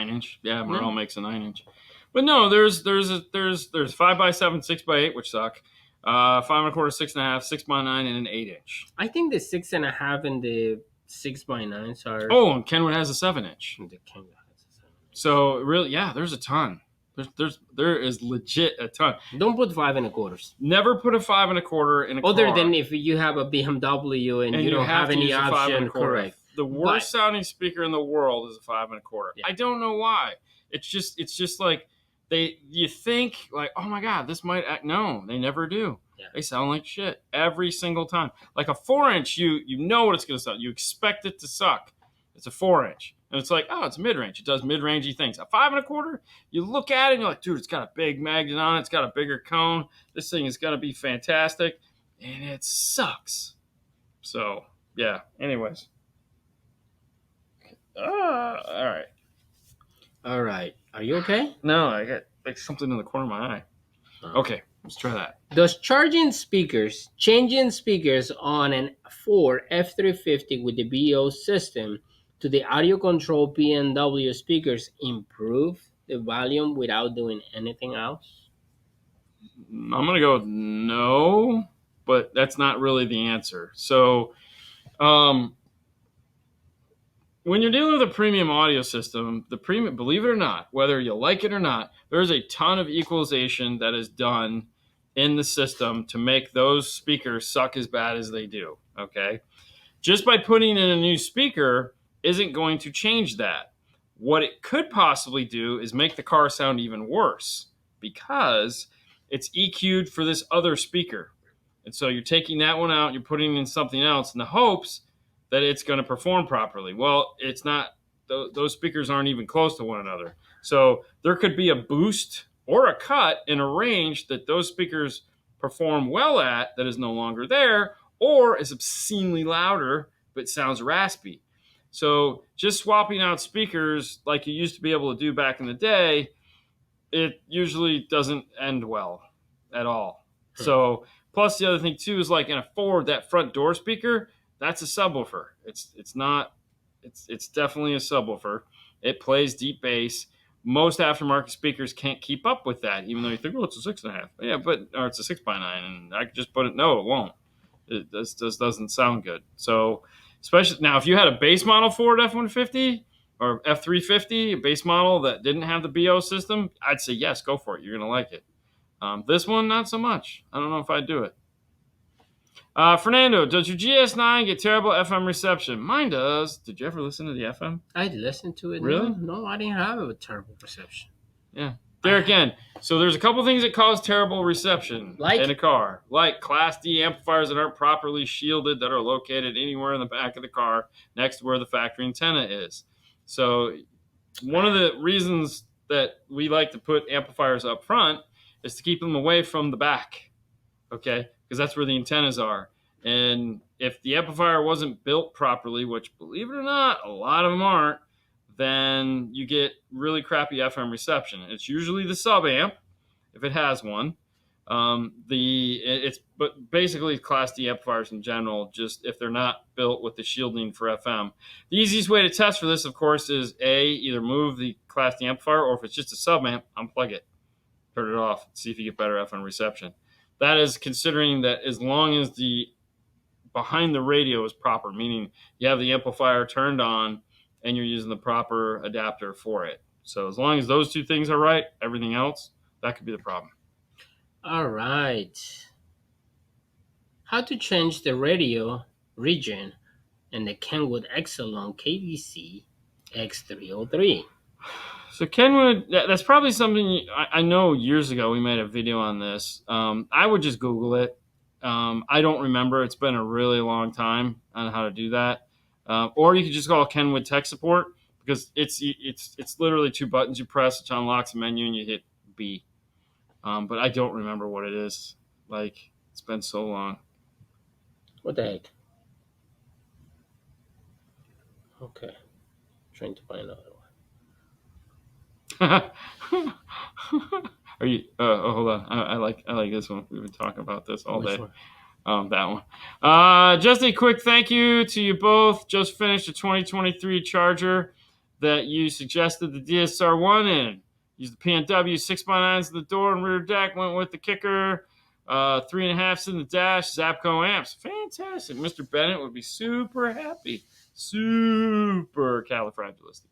inch. Yeah, Morel makes a 9-inch. But no, there's 5x7, 6x8, which suck. 5 1/4, 6 1/2, 6x9, and an 8-inch. I think the 6 1/2 and the 6x9s are. Oh, and Kenwood has a 7-inch. So really, yeah, there's a ton. There is legit a ton. Don't put 5 1/4. Never put a 5 1/4 in a car. Other than if you have a BMW and you don't have any option, correct. The worst sounding speaker in the world is a 5 1/4. Yeah. I don't know why. It's just like you think like, oh my God, this might act. No, they never do. Yeah. They sound like shit every single time. Like a 4-inch, you know what it's going to sound. You expect it to suck. It's a 4-inch. And it's like, oh, it's mid-range. It does mid-rangey things. A 5 1/4, you look at it and you're like, dude, it's got a big magnet on it. It's got a bigger cone. This thing is going to be fantastic. And it sucks. So, yeah. Anyways. All right. All right. Are you okay? No, I got like something in the corner of my eye. Oh. Okay, let's try that. Does changing speakers on an Ford F-350 with the BO system to the audio control BMW speakers improve the volume without doing anything else? I'm going to go with no, but that's not really the answer. So, when you're dealing with a premium audio system, believe it or not, whether you like it or not, there's a ton of equalization that is done in the system to make those speakers suck as bad as they do, okay? Just by putting in a new speaker isn't going to change that. What it could possibly do is make the car sound even worse because it's EQ'd for this other speaker. And so you're taking that one out, you're putting in something else in the hopes that it's going to perform properly. Well, it's not. Those speakers aren't even close to one another. So there could be a boost or a cut in a range that those speakers perform well at that is no longer there, or is obscenely louder but sounds raspy. So just swapping out speakers like you used to be able to do back in the day, it usually doesn't end well at all. So plus the other thing too is like in a Ford, that front door speaker, that's a subwoofer. It's definitely a subwoofer. It plays deep bass. Most aftermarket speakers can't keep up with that, even though you think, oh, it's a 6 1/2. Yeah, or it's a 6x9, and I could just put it. No, it won't. It just doesn't sound good. So, especially now, if you had a base model Ford F-150 or F-350, a base model that didn't have the BO system, I'd say yes, go for it. You're gonna like it. This one, not so much. I don't know if I'd do it. Fernando, does your GS9 get terrible FM reception? Mine does. Did you ever listen to the FM? I listened to it. Really? No, I didn't have a terrible reception. Yeah. There again. So there's a couple things that cause terrible reception in a car. Like Class D amplifiers that aren't properly shielded, that are located anywhere in the back of the car next to where the factory antenna is. So one of the reasons that we like to put amplifiers up front is to keep them away from the back. Okay? Because that's where the antennas are. And if the amplifier wasn't built properly, which, believe it or not, a lot of them aren't, then you get really crappy FM reception. It's usually the sub amp, if it has one. But basically Class D amplifiers in general, just if they're not built with the shielding for FM. The easiest way to test for this, of course, is either move the Class D amplifier, or if it's just a sub amp, unplug it, turn it off, see if you get better FM reception. That is considering that as long as the behind the radio is proper, meaning you have the amplifier turned on and you're using the proper adapter for it. So as long as those two things are right, everything else, that could be the problem. All right. How to change the radio region and the Kenwood Exelon KDC X303. So Kenwood, that's probably something I know years ago we made a video on this. I would just Google it. I don't remember. It's been a really long time on how to do that. Or you could just call Kenwood tech support because it's literally 2 buttons you press, which unlocks a menu, and you hit B. But I don't remember what it is. Like, it's been so long. What the heck? Okay. Trying to find another one. Are you? Hold on. I like this one. We've been talking about this all day. That one. Just a quick thank you to you both. Just finished a 2023 Charger that you suggested the DSR1 in. Used the PNW 6x9s in the door and rear deck. Went with the kicker. 3.5s in the dash. Zapco amps. Fantastic. Mr. Bennett would be super happy. Super califragilistic.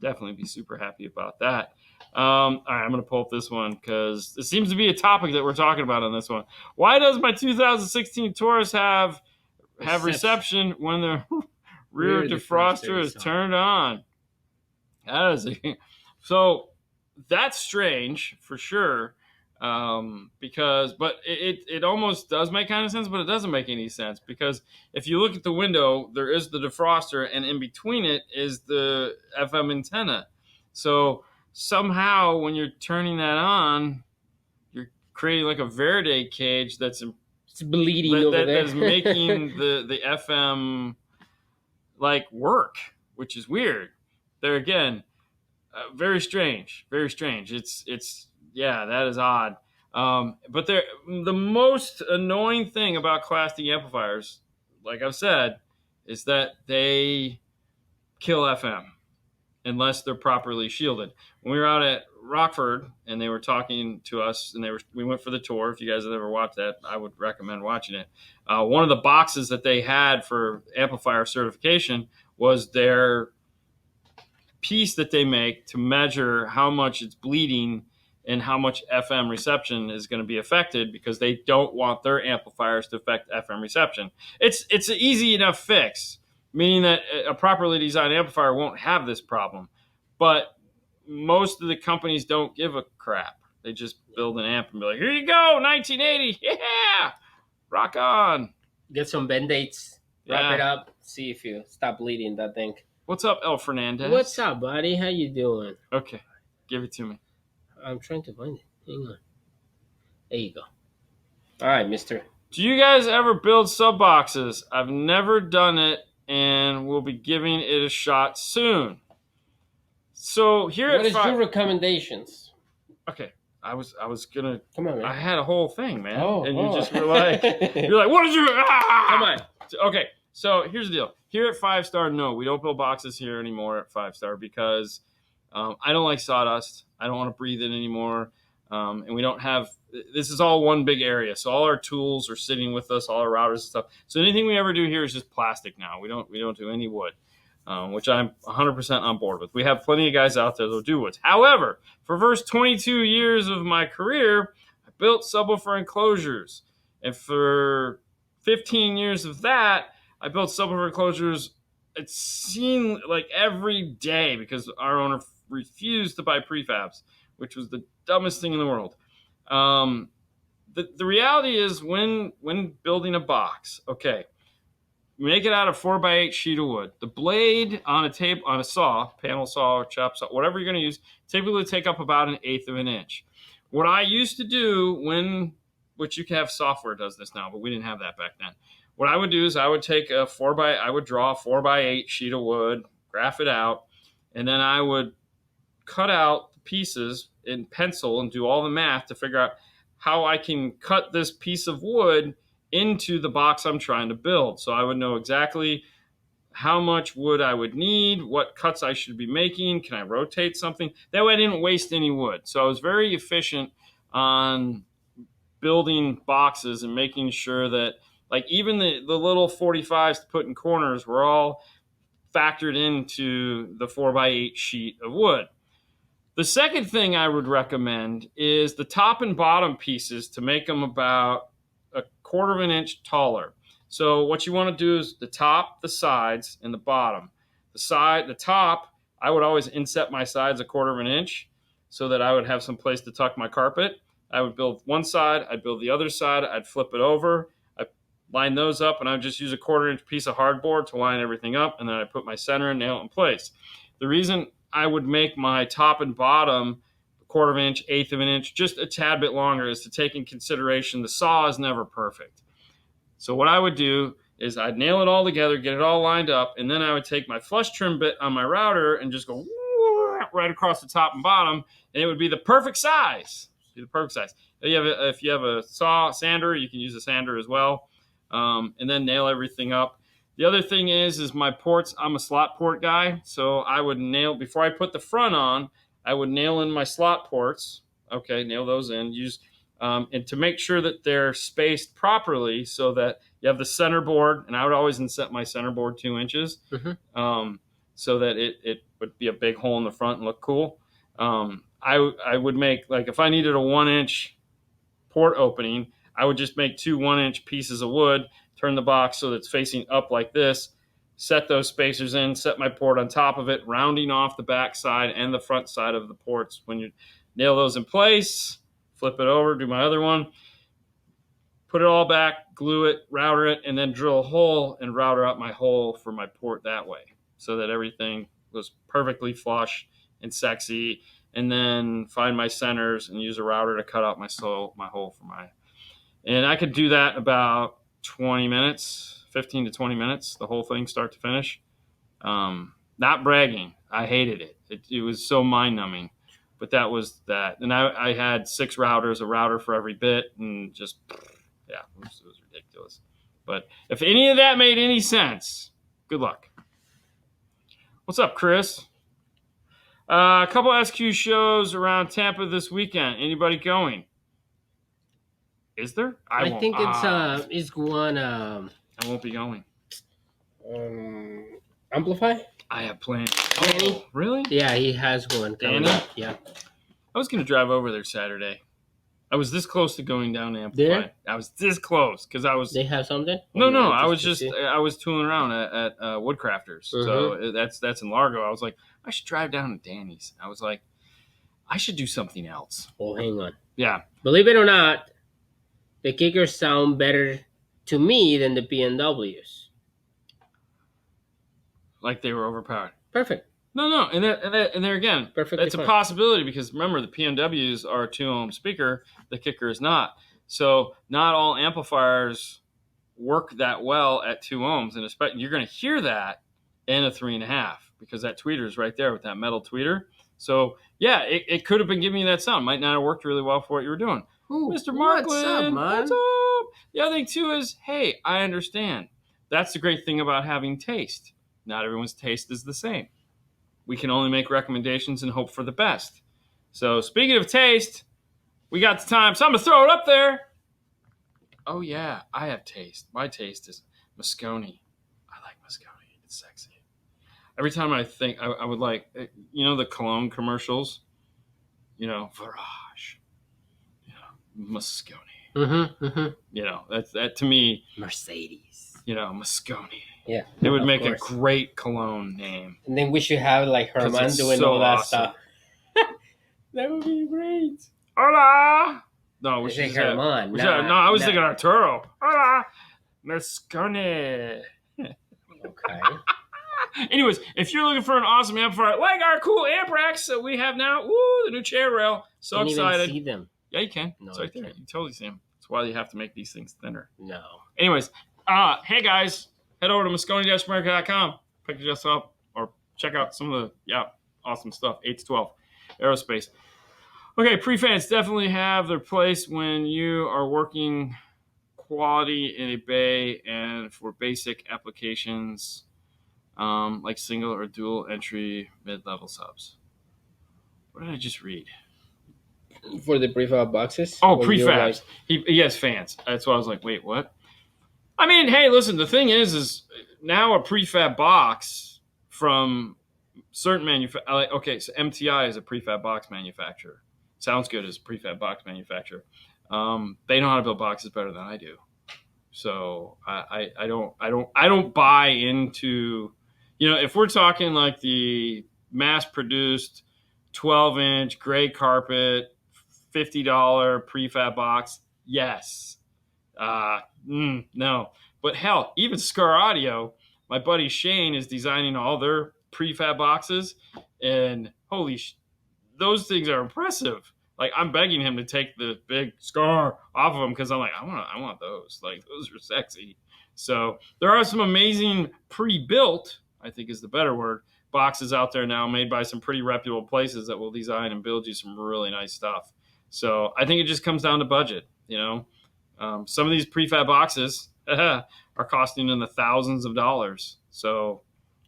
Definitely be super happy about that. All right, I'm going to pull up this one because it seems to be a topic that we're talking about on this one. Why does my 2016 Taurus have reception when the rear defroster is turned on? That is so that's strange for sure. But it almost does make kind of sense, but it doesn't make any sense because if you look at the window, there is the defroster, and in between it is the FM antenna. So somehow when you're turning that on, you're creating like a Faraday cage that's bleeding over there. That is making the FM like work, which is weird. There again, very strange. It's yeah, that is odd. But the most annoying thing about Class D amplifiers, like I've said, is that they kill FM unless they're properly shielded. When we were out at Rockford and they were talking to us, and we went for the tour. If you guys have ever watched that, I would recommend watching it. One of the boxes that they had for amplifier certification was their piece that they make to measure how much it's bleeding and how much FM reception is going to be affected because they don't want their amplifiers to affect FM reception. It's an easy enough fix, meaning that a properly designed amplifier won't have this problem. But most of the companies don't give a crap. They just build an amp and be like, here you go, 1980, yeah, rock on. Get some Band-Aids, wrap it up, see if you stop bleeding that thing. What's up, El Fernandez? What's up, buddy? How you doing? Okay, give it to me. I'm trying to find it. Hang on. There you go. All right, mister. Do you guys ever build sub boxes? I've never done it, and we'll be giving it a shot soon. So here what is your recommendations? Okay, I was gonna. Come on, man. I had a whole thing, man, and you just were like, you're like, what is your? Come on. Okay, so here's the deal. Here at 5 Star, no, we don't build boxes here anymore at 5 Star because I don't like sawdust. I don't want to breathe it anymore. And we don't have, this is all one big area. So all our tools are sitting with us, all our routers and stuff. So anything we ever do here is just plastic now. We don't do any wood, which I'm 100% on board with. We have plenty of guys out there that'll do woods. However, for the first 22 years of my career, I built subwoofer enclosures. And for 15 years of that, I built subwoofer enclosures. It seemed like every day because our owner refused to buy prefabs, which was the dumbest thing in the world. The reality is when building a box, okay, make it out of 4x8 sheet of wood. The blade on a saw, panel saw or chop saw, whatever you're going to use, typically take up about 1/8 of an inch. What I used to do which you can have software does this now, but we didn't have that back then. What I would do is I would take I would draw a 4x8 sheet of wood, graph it out, and then I would cut out the pieces in pencil and do all the math to figure out how I can cut this piece of wood into the box I'm trying to build. So I would know exactly how much wood I would need, what cuts I should be making, can I rotate something? That way I didn't waste any wood. So I was very efficient on building boxes and making sure that like even the little 45s to put in corners were all factored into the 4x8 sheet of wood. The second thing I would recommend is the top and bottom pieces to make them about 1/4 of an inch taller. So what you want to do is the top, the sides, and the bottom. The top, I would always inset my sides 1/4 of an inch so that I would have some place to tuck my carpet. I would build one side, I'd build the other side, I'd flip it over, I'd line those up, and I'd just use a 1/4 inch piece of hardboard to line everything up, and then I put my center and nail it in place. The reason I would make my top and bottom 1/4 of an inch, 1/8 of an inch, just a tad bit longer is to take in consideration the saw is never perfect. So what I would do is I'd nail it all together, get it all lined up, and then I would take my flush trim bit on my router and just go right across the top and bottom, and it would be the perfect size. If you have a sander, you can use a sander as well, and then nail everything up. The other thing is my ports. I'm a slot port guy, so I would nail before I put the front on. I would nail in my slot ports. Okay, nail those in. And to make sure that they're spaced properly so that you have the center board, and I would always inset my center board 2 inches so that it would be a big hole in the front and look cool. I would make, like, if I needed a 1-inch port opening, I would just make 2 1-inch pieces of wood, turn the box so that it's facing up like this, set those spacers in, set my port on top of it, rounding off the back side and the front side of the ports. When you nail those in place, flip it over, do my other one, put it all back, glue it, router it, and then drill a hole and router out my hole for my port that way so that everything was perfectly flush and sexy. And then find my centers and use a router to cut out my hole for my. And I could do that in about 20 minutes, 15 to 20 minutes, the whole thing start to finish. Not bragging. I hated it. It was so mind-numbing. But that was that. And I had 6 routers, a router for every bit, and just, yeah, it was ridiculous. But if any of that made any sense, good luck. What's up, Chris? A couple SQ shows around Tampa this weekend. Anybody going? Is there? I think it's one. I won't be going. Amplify? I have plans. Danny? Oh, really? Yeah, he has one. Danny? Yeah. I was going to drive over there Saturday. I was this close to going down to Amplify. There? I was this close because I was. They have something? No. I was tooling around at Woodcrafters. So that's in Largo. I was like, I should drive down to Danny's. I was like, I should do something else. Oh, hang on. Yeah. Believe it or not, the kickers sound better to me than the BMWs. Like they were overpowered. Perfect. No, and there again, perfectly it's fine. A possibility because remember the PMWs are a 2-ohm speaker, the kicker is not. So not all amplifiers work that well at 2 ohms, and especially you're going to hear that in a 3.5 because that tweeter is right there with that metal tweeter. So yeah, it could have been giving you that sound. Might not have worked really well for what you were doing. Ooh, Mr. Markland, what's up, man? What's up? The other thing too is, hey, I understand. That's the great thing about having taste. Not everyone's taste is the same. We can only make recommendations and hope for the best. So speaking of taste, we got the time, so I'm going to throw it up there. Oh, yeah, I have taste. My taste is Moscone. I like Moscone. It's sexy. Every time I think, I would like, the cologne commercials, Virage, Moscone. That to me. Mercedes. Moscone. Yeah, it would make a great cologne name. And then we should have like Herman doing so all that awesome. stuff. That would be great. Hola. No, we should say Herman. I was thinking Arturo. Hola, Moscone. Okay. Anyways, if you're looking for an awesome amplifier like our cool amp racks that we have now, the new chair rail. So Can't excited. Even see them. Yeah, you can. No, it's right there. You can totally see them. That's why you have to make these things thinner. No. Anyways, hey guys. Head over to Moscone-America.com, pick it just up, or check out some of the awesome stuff. 8 to 12 aerospace. Okay, prefans definitely have their place when you are working quality in a bay and for basic applications like single or dual entry mid-level subs. What did I just read? For the prefab boxes? Oh, prefabs. He has fans. That's why I was like, wait, what? I mean, hey, listen, the thing is now a prefab box from certain manufacturers. Okay, so MTI is a prefab box manufacturer. Sounds Good is a prefab box manufacturer. They know how to build boxes better than I do. So I don't buy into, if we're talking like the mass produced 12-inch gray carpet $50 prefab box, yes. No. But hell, even Scar Audio, my buddy Shane is designing all their prefab boxes, and those things are impressive. Like, I'm begging him to take the big Scar off of them because I'm like, I want those. Like, those are sexy. So there are some amazing pre-built, I think is the better word, boxes out there now made by some pretty reputable places that will design and build you some really nice stuff. So I think it just comes down to budget. Some of these prefab boxes are costing in the thousands of dollars. So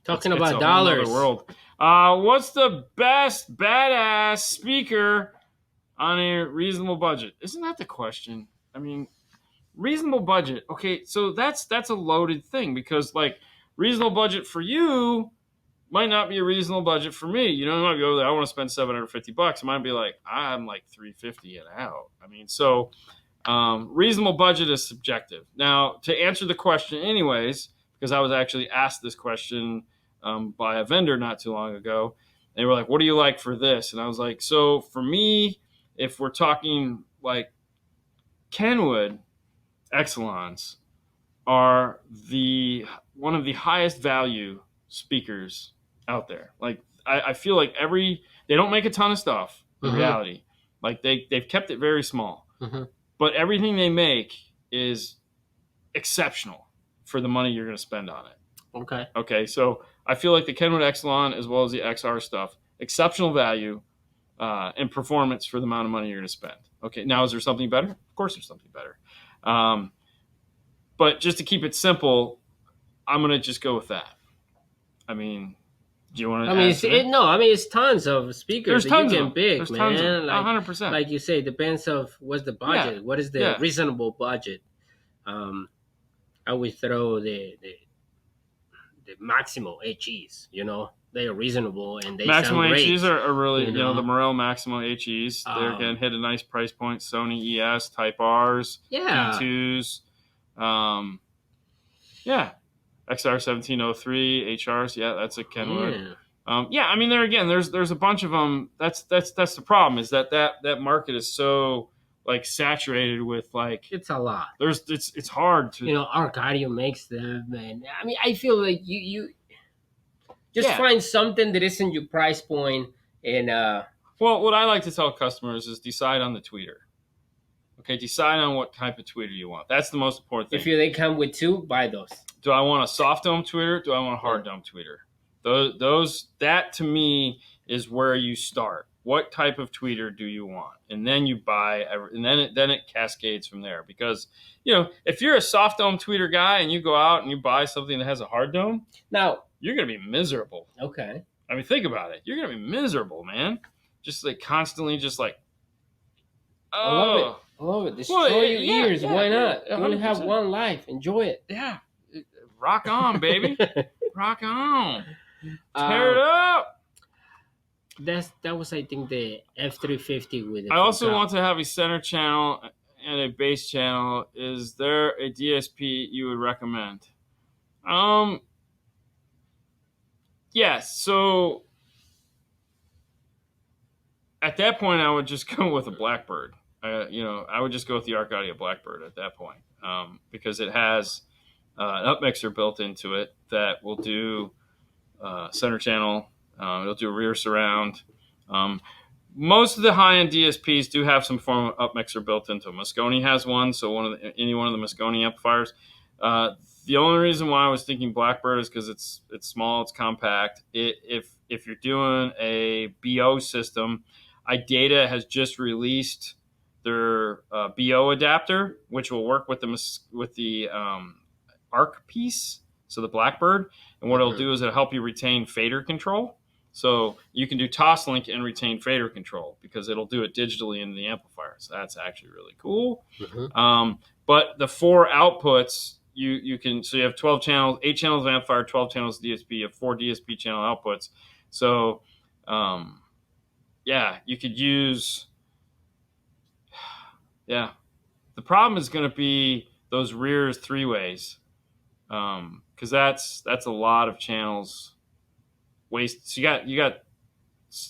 talking about dollars, world. What's the best badass speaker on a reasonable budget? Isn't that the question? I mean, reasonable budget. Okay, so that's a loaded thing because like reasonable budget for you might not be a reasonable budget for me. You might go there. I want to spend $750. It might be like I'm like $350 and out. I mean, so reasonable budget is subjective. Now, to answer the question, anyways, because I was actually asked this question by a vendor not too long ago. They were like, "What do you like for this?" And I was like, "So for me, if we're talking like Kenwood Exelons are one of the highest value speakers out there. Like I feel like they don't make a ton of stuff in reality. Like they've kept it very small, but everything they make is exceptional for the money you're going to spend on it. Okay. So I feel like the Kenwood Exelon as well as the XR stuff, exceptional value and performance for the amount of money you're going to spend. Okay. Now, is there something better? Of course, there's something better. But just to keep it simple, I'm going to just go with that. I mean, do you want to? It's tons of speakers. There's tons that you can pick, There's man. Tons of, like 100%. Like you say, depends of what's the budget. What is the reasonable budget? I would throw the Maximo HEs. They are reasonable and they Maximo sound great. HEs are really, the Morel Maximo HEs. They're going to hit a nice price point. Sony ES Type Rs, P2s, XR1703 HRs. Yeah, that's a Kenwood. I mean, there's a bunch of them. That's the problem is that market is so like saturated with like it's a lot. It's hard to Arcadio makes them, and I mean I feel like you just find something that isn't your price point and well, what I like to tell customers is decide on the tweeter. Okay, decide on what type of tweeter you want. That's the most important thing. If they come with two, buy those. Do I want a soft dome tweeter? Do I want a hard dome tweeter? That to me is where you start. What type of tweeter do you want? And then you buy, and then it cascades from there. Because if you're a soft dome tweeter guy and you go out and you buy something that has a hard dome, now you're gonna be miserable. Okay. I mean, think about it. You're gonna be miserable, man. Just like constantly, just like. Oh. I love it. Destroy your ears. Why not? You only have one life. Enjoy it. Yeah. Rock on, baby. Rock on. Tear it up. That was, I think, the F350 with it. I also want to have a center channel and a bass channel. Is there a DSP you would recommend? Yes. So at that point, I would just go with a Blackbird. I would just go with the Arcadia Blackbird at that point because it has an up mixer built into it that will do center channel. It'll do rear surround. Most of the high-end DSPs do have some form of up mixer built into them. Moscone has one, so any one of the Moscone amplifiers. The only reason why I was thinking Blackbird is because it's small, it's compact. If you're doing a BO system, iData has just released their BO adapter, which will work with the ARC piece, so the Blackbird. And what it'll do is it'll help you retain fader control. So you can do Toslink and retain fader control because it'll do it digitally into the amplifier. So that's actually really cool. But the 4 outputs, you can, so you have 12 channels, 8 channels of amplifier, 12 channels of DSP, you have 4 DSP channel outputs. So, you could use, the problem is going to be those rears 3-ways, because that's a lot of channels waste. So you got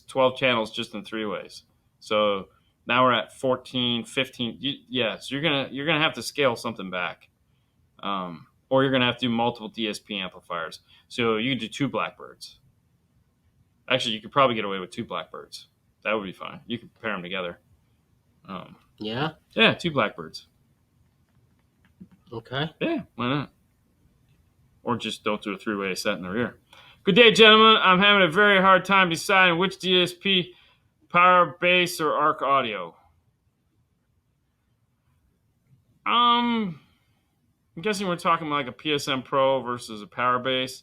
12 channels just in 3-ways. So now we're at 14, 15. So you're gonna have to scale something back, or you're gonna have to do multiple DSP amplifiers. So you can do 2 Blackbirds. Actually, you could probably get away with 2 Blackbirds. That would be fine. You could pair them together. Yeah. 2 Blackbirds. Okay. Yeah, why not? Or just don't do a 3-way set in the rear. Good day, gentlemen. I'm having a very hard time deciding which DSP, Powerbass or Arc Audio. I'm guessing we're talking like a PSM Pro versus a Powerbass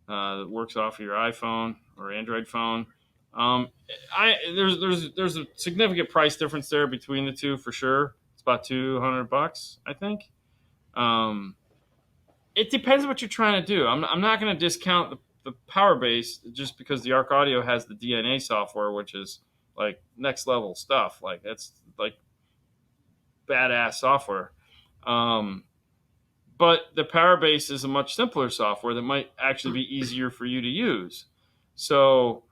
that works off of your iPhone or Android phone. There's a significant price difference there between the two for sure. It's about $200, I think. It depends what you're trying to do. I'm not going to discount the Powerbass just because the Arc Audio has the DNA software, which is like next level stuff. Like that's like badass software. But the Powerbass is a much simpler software that might actually be easier for you to use. So,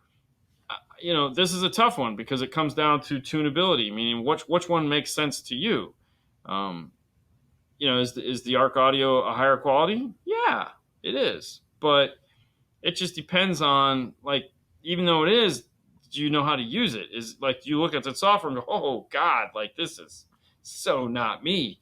this is a tough one because it comes down to tunability, meaning which one makes sense to you. Is the Arc Audio a higher quality? Yeah, it is. But it just depends on, like, even though it is, do you know how to use it? Is like, do you look at the software and go, oh God, like this is so not me.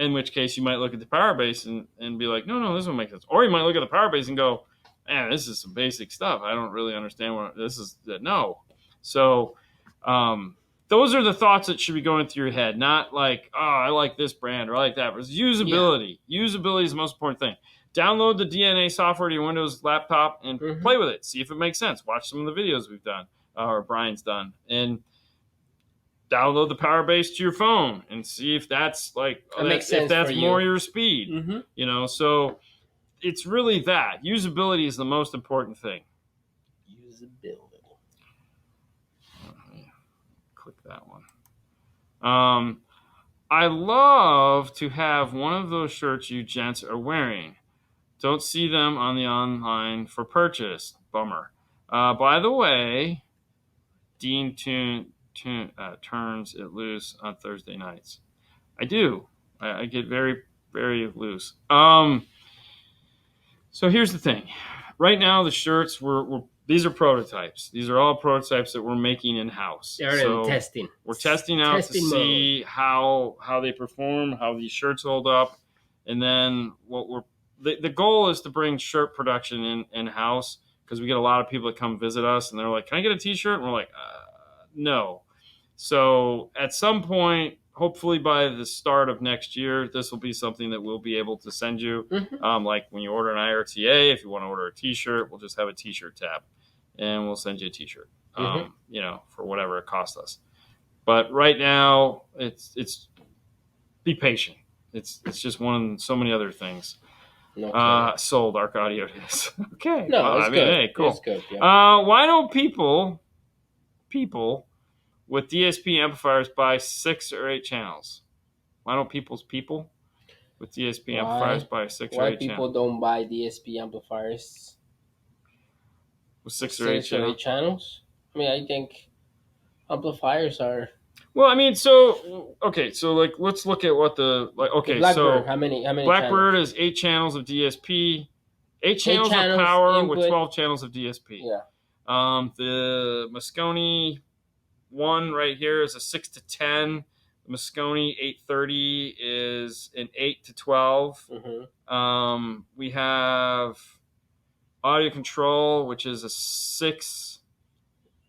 In which case you might look at the Powerbass and be like, no, this one makes sense. Or you might look at the Powerbass and go, man, this is some basic stuff. I don't really understand what this is. No. So, those are the thoughts that should be going through your head, not like, oh, I like this brand or I like that. But it's usability. Yeah. Usability is the most important thing. Download the DNA software to your Windows laptop and play with it. See if it makes sense. Watch some of the videos we've done or Brian's done. And download the Powerbass to your phone and see if that's like if that's more your speed. Mm-hmm. So it's really that. Usability is the most important thing. Usability. Click that one. I love to have one of those shirts you gents are wearing. Don't see them on the online for purchase. Bummer. By the way, Dean turns it loose on Thursday nights. I do. I get very, very loose. So here's the thing. Right now, the shirts these are prototypes. These are all prototypes that we're making in house. They're in testing. We're testing out to see how they perform, how these shirts hold up, and then the goal is to bring shirt production in house because we get a lot of people that come visit us and they're like, "Can I get a T-shirt?" And we're like, "No." So at some point, hopefully by the start of next year, this will be something that we'll be able to send you. Mm-hmm. Like when you order an IRTA, if you want to order a T-shirt, we'll just have a T-shirt tab, and we'll send you a T-shirt. Mm-hmm. For whatever it costs us. But right now, it's be patient. It's just one of so many other things. Okay. Sold Arc Audio is okay. No, it's good. Hey, cool. It's good, yeah. Why don't people with DSP amplifiers buy 6 or 8 channels? Why don't people with DSP amplifiers buy 6 or 8 channels? Why people don't buy DSP amplifiers with 6 or 8 channels? I mean, I think amplifiers are. Well, I mean, so like let's look at what the Blackbird, so how many Blackbird channels? is 8 channels of DSP, 8 channels of power input. With 12 channels of DSP. Yeah. The Moscone one right here is a 6 to 10. The Moscone 830 is an 8 to 12. Mm-hmm. We have Audio Control, which is a 6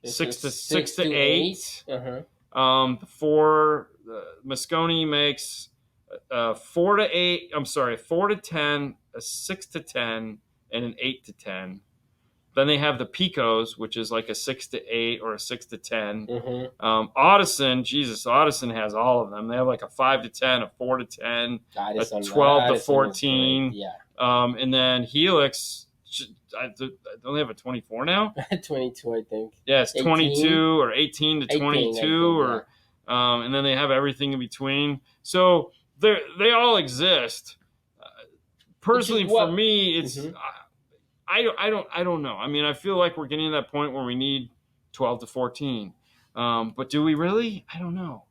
to 8. Uh-huh. The Moscone makes 4 to 8. I'm sorry, 4 to 10, a 6 to 10, and an 8 to 10. Then they have the Picos, which is like a 6 to 8 or a 6 to 10. Mm-hmm. Audison has all of them. They have like a 5 to 10, a 4 to 10, a 12 to 14. Yeah. And then Helix, don't they have a 24 now? 22, I think. Yeah, it's 22 or 18 to 22, 18, and then they have everything in between. So they all exist. Personally, for me, it's I don't know. I mean, I feel like we're getting to that point where we need 12 to 14. But do we really? I don't know.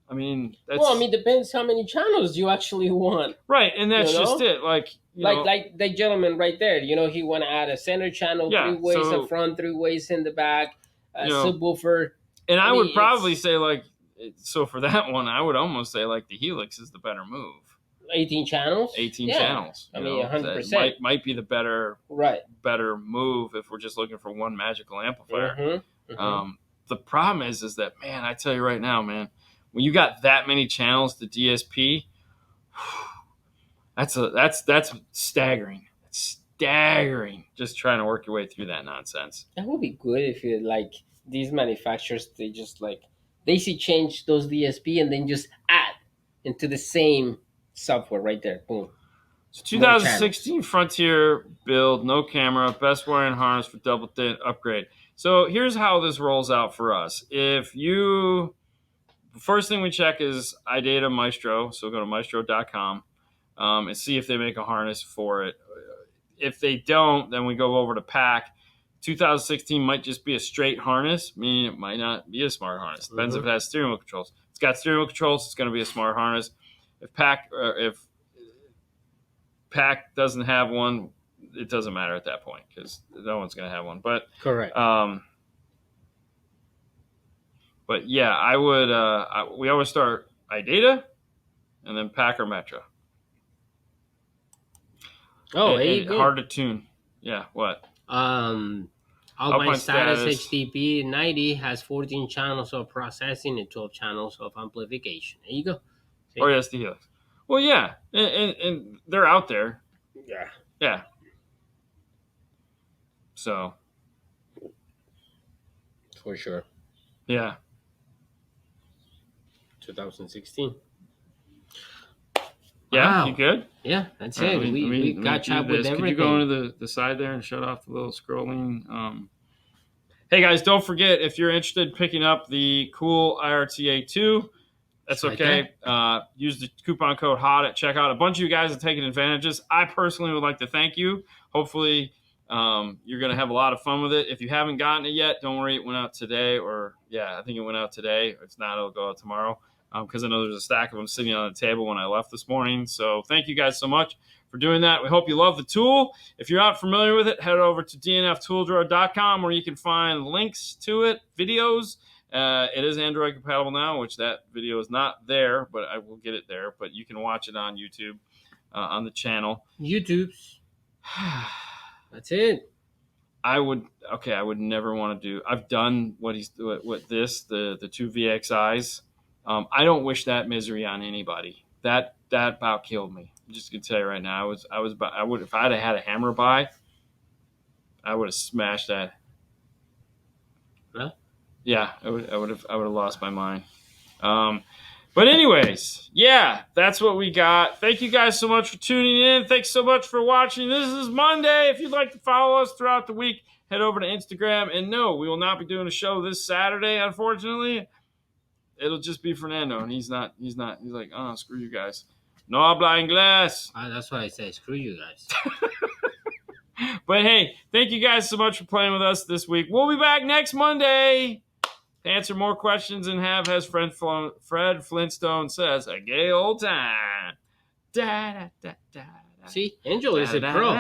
I mean, depends how many channels you actually want. Right, and that's just it. Like the gentleman right there. He want to add a center channel, 3 ways up front, 3 ways in the back, a subwoofer. And I would probably say so for that one, I would almost say the Helix is the better move. 18 channels. 18 channels. I mean, 100%. Might be the better move if we're just looking for one magical amplifier. The problem is that, man, I tell you right now, man, when you got that many channels to DSP, that's staggering. It's staggering. Just trying to work your way through that nonsense. That would be good if you these manufacturers, they just daisy change those DSP and then just add into the same software right there. Boom. So 2016 Frontier build, no camera, best wiring harness for double thin upgrade. So here's how this rolls out for us. The first thing we check is iData Maestro. So go to maestro.com and see if they make a harness for it. If they don't, then we go over to Pack. 2016 might just be a straight harness, meaning it might not be a smart harness. Depends if it has steering wheel controls. If it's got steering wheel controls, it's going to be a smart harness. If Pack doesn't have one, it doesn't matter at that point because no one's going to have one. But correct. But yeah, I would. We always start iData, and then Pack or Metra. And hard to tune. Yeah. What? Alpine Status HDP 90 has 14 channels of processing and 12 channels of amplification. There you go. See? Or yes, the Helix. Well, yeah, and they're out there. Yeah. Yeah. So. For sure. Yeah. 2016. Yeah, wow. You good? Yeah, that's it. We got chopped with everything. Could you go into the side there and shut off the little scrolling? Hey, guys, don't forget, if you're interested in picking up the cool IRTA 2, that's okay. Use the coupon code HOT at checkout. A bunch of you guys are taking advantages. I personally would like to thank you. Hopefully, you're going to have a lot of fun with it. If you haven't gotten it yet, don't worry. It went out today. I think it went out today. If not, it'll go out tomorrow. Because I know there's a stack of them sitting on the table when I left this morning. So thank you guys so much for doing that. We hope you love the tool. If you're not familiar with it, head over to dnftooldrawer.com where you can find links to it, videos. It is Android compatible now, which that video is not there, but I will get it there. But you can watch it on YouTube, on the channel. YouTube's. That's it. I would never want to do. I've done the 2 VXIs. I don't wish that misery on anybody. That about killed me. I'm just gonna tell you right now. I would if I'd have had a hammer by, I would have smashed that. Huh? Yeah, I would have lost my mind. But anyways, yeah, that's what we got. Thank you guys so much for tuning in. Thanks so much for watching. This is Monday. If you'd like to follow us throughout the week, head over to Instagram. And no, we will not be doing a show this Saturday, unfortunately. It'll just be Fernando, and he's like, oh, screw you guys. No habla inglés. That's why I say screw you guys. But hey, thank you guys so much for playing with us this week. We'll be back next Monday to answer more questions and have, as Fred Flintstone says, a gay old time. Da, da, da, da, da. See, Angel is a pro.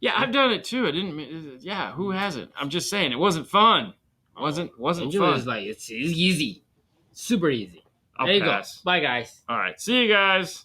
Yeah, I've done it too. Yeah, who hasn't? I'm just saying, it wasn't fun. Wasn't Angel fun. Is like it's easy, super easy. I'll there you pass. Go. Bye, guys. All right, see you guys.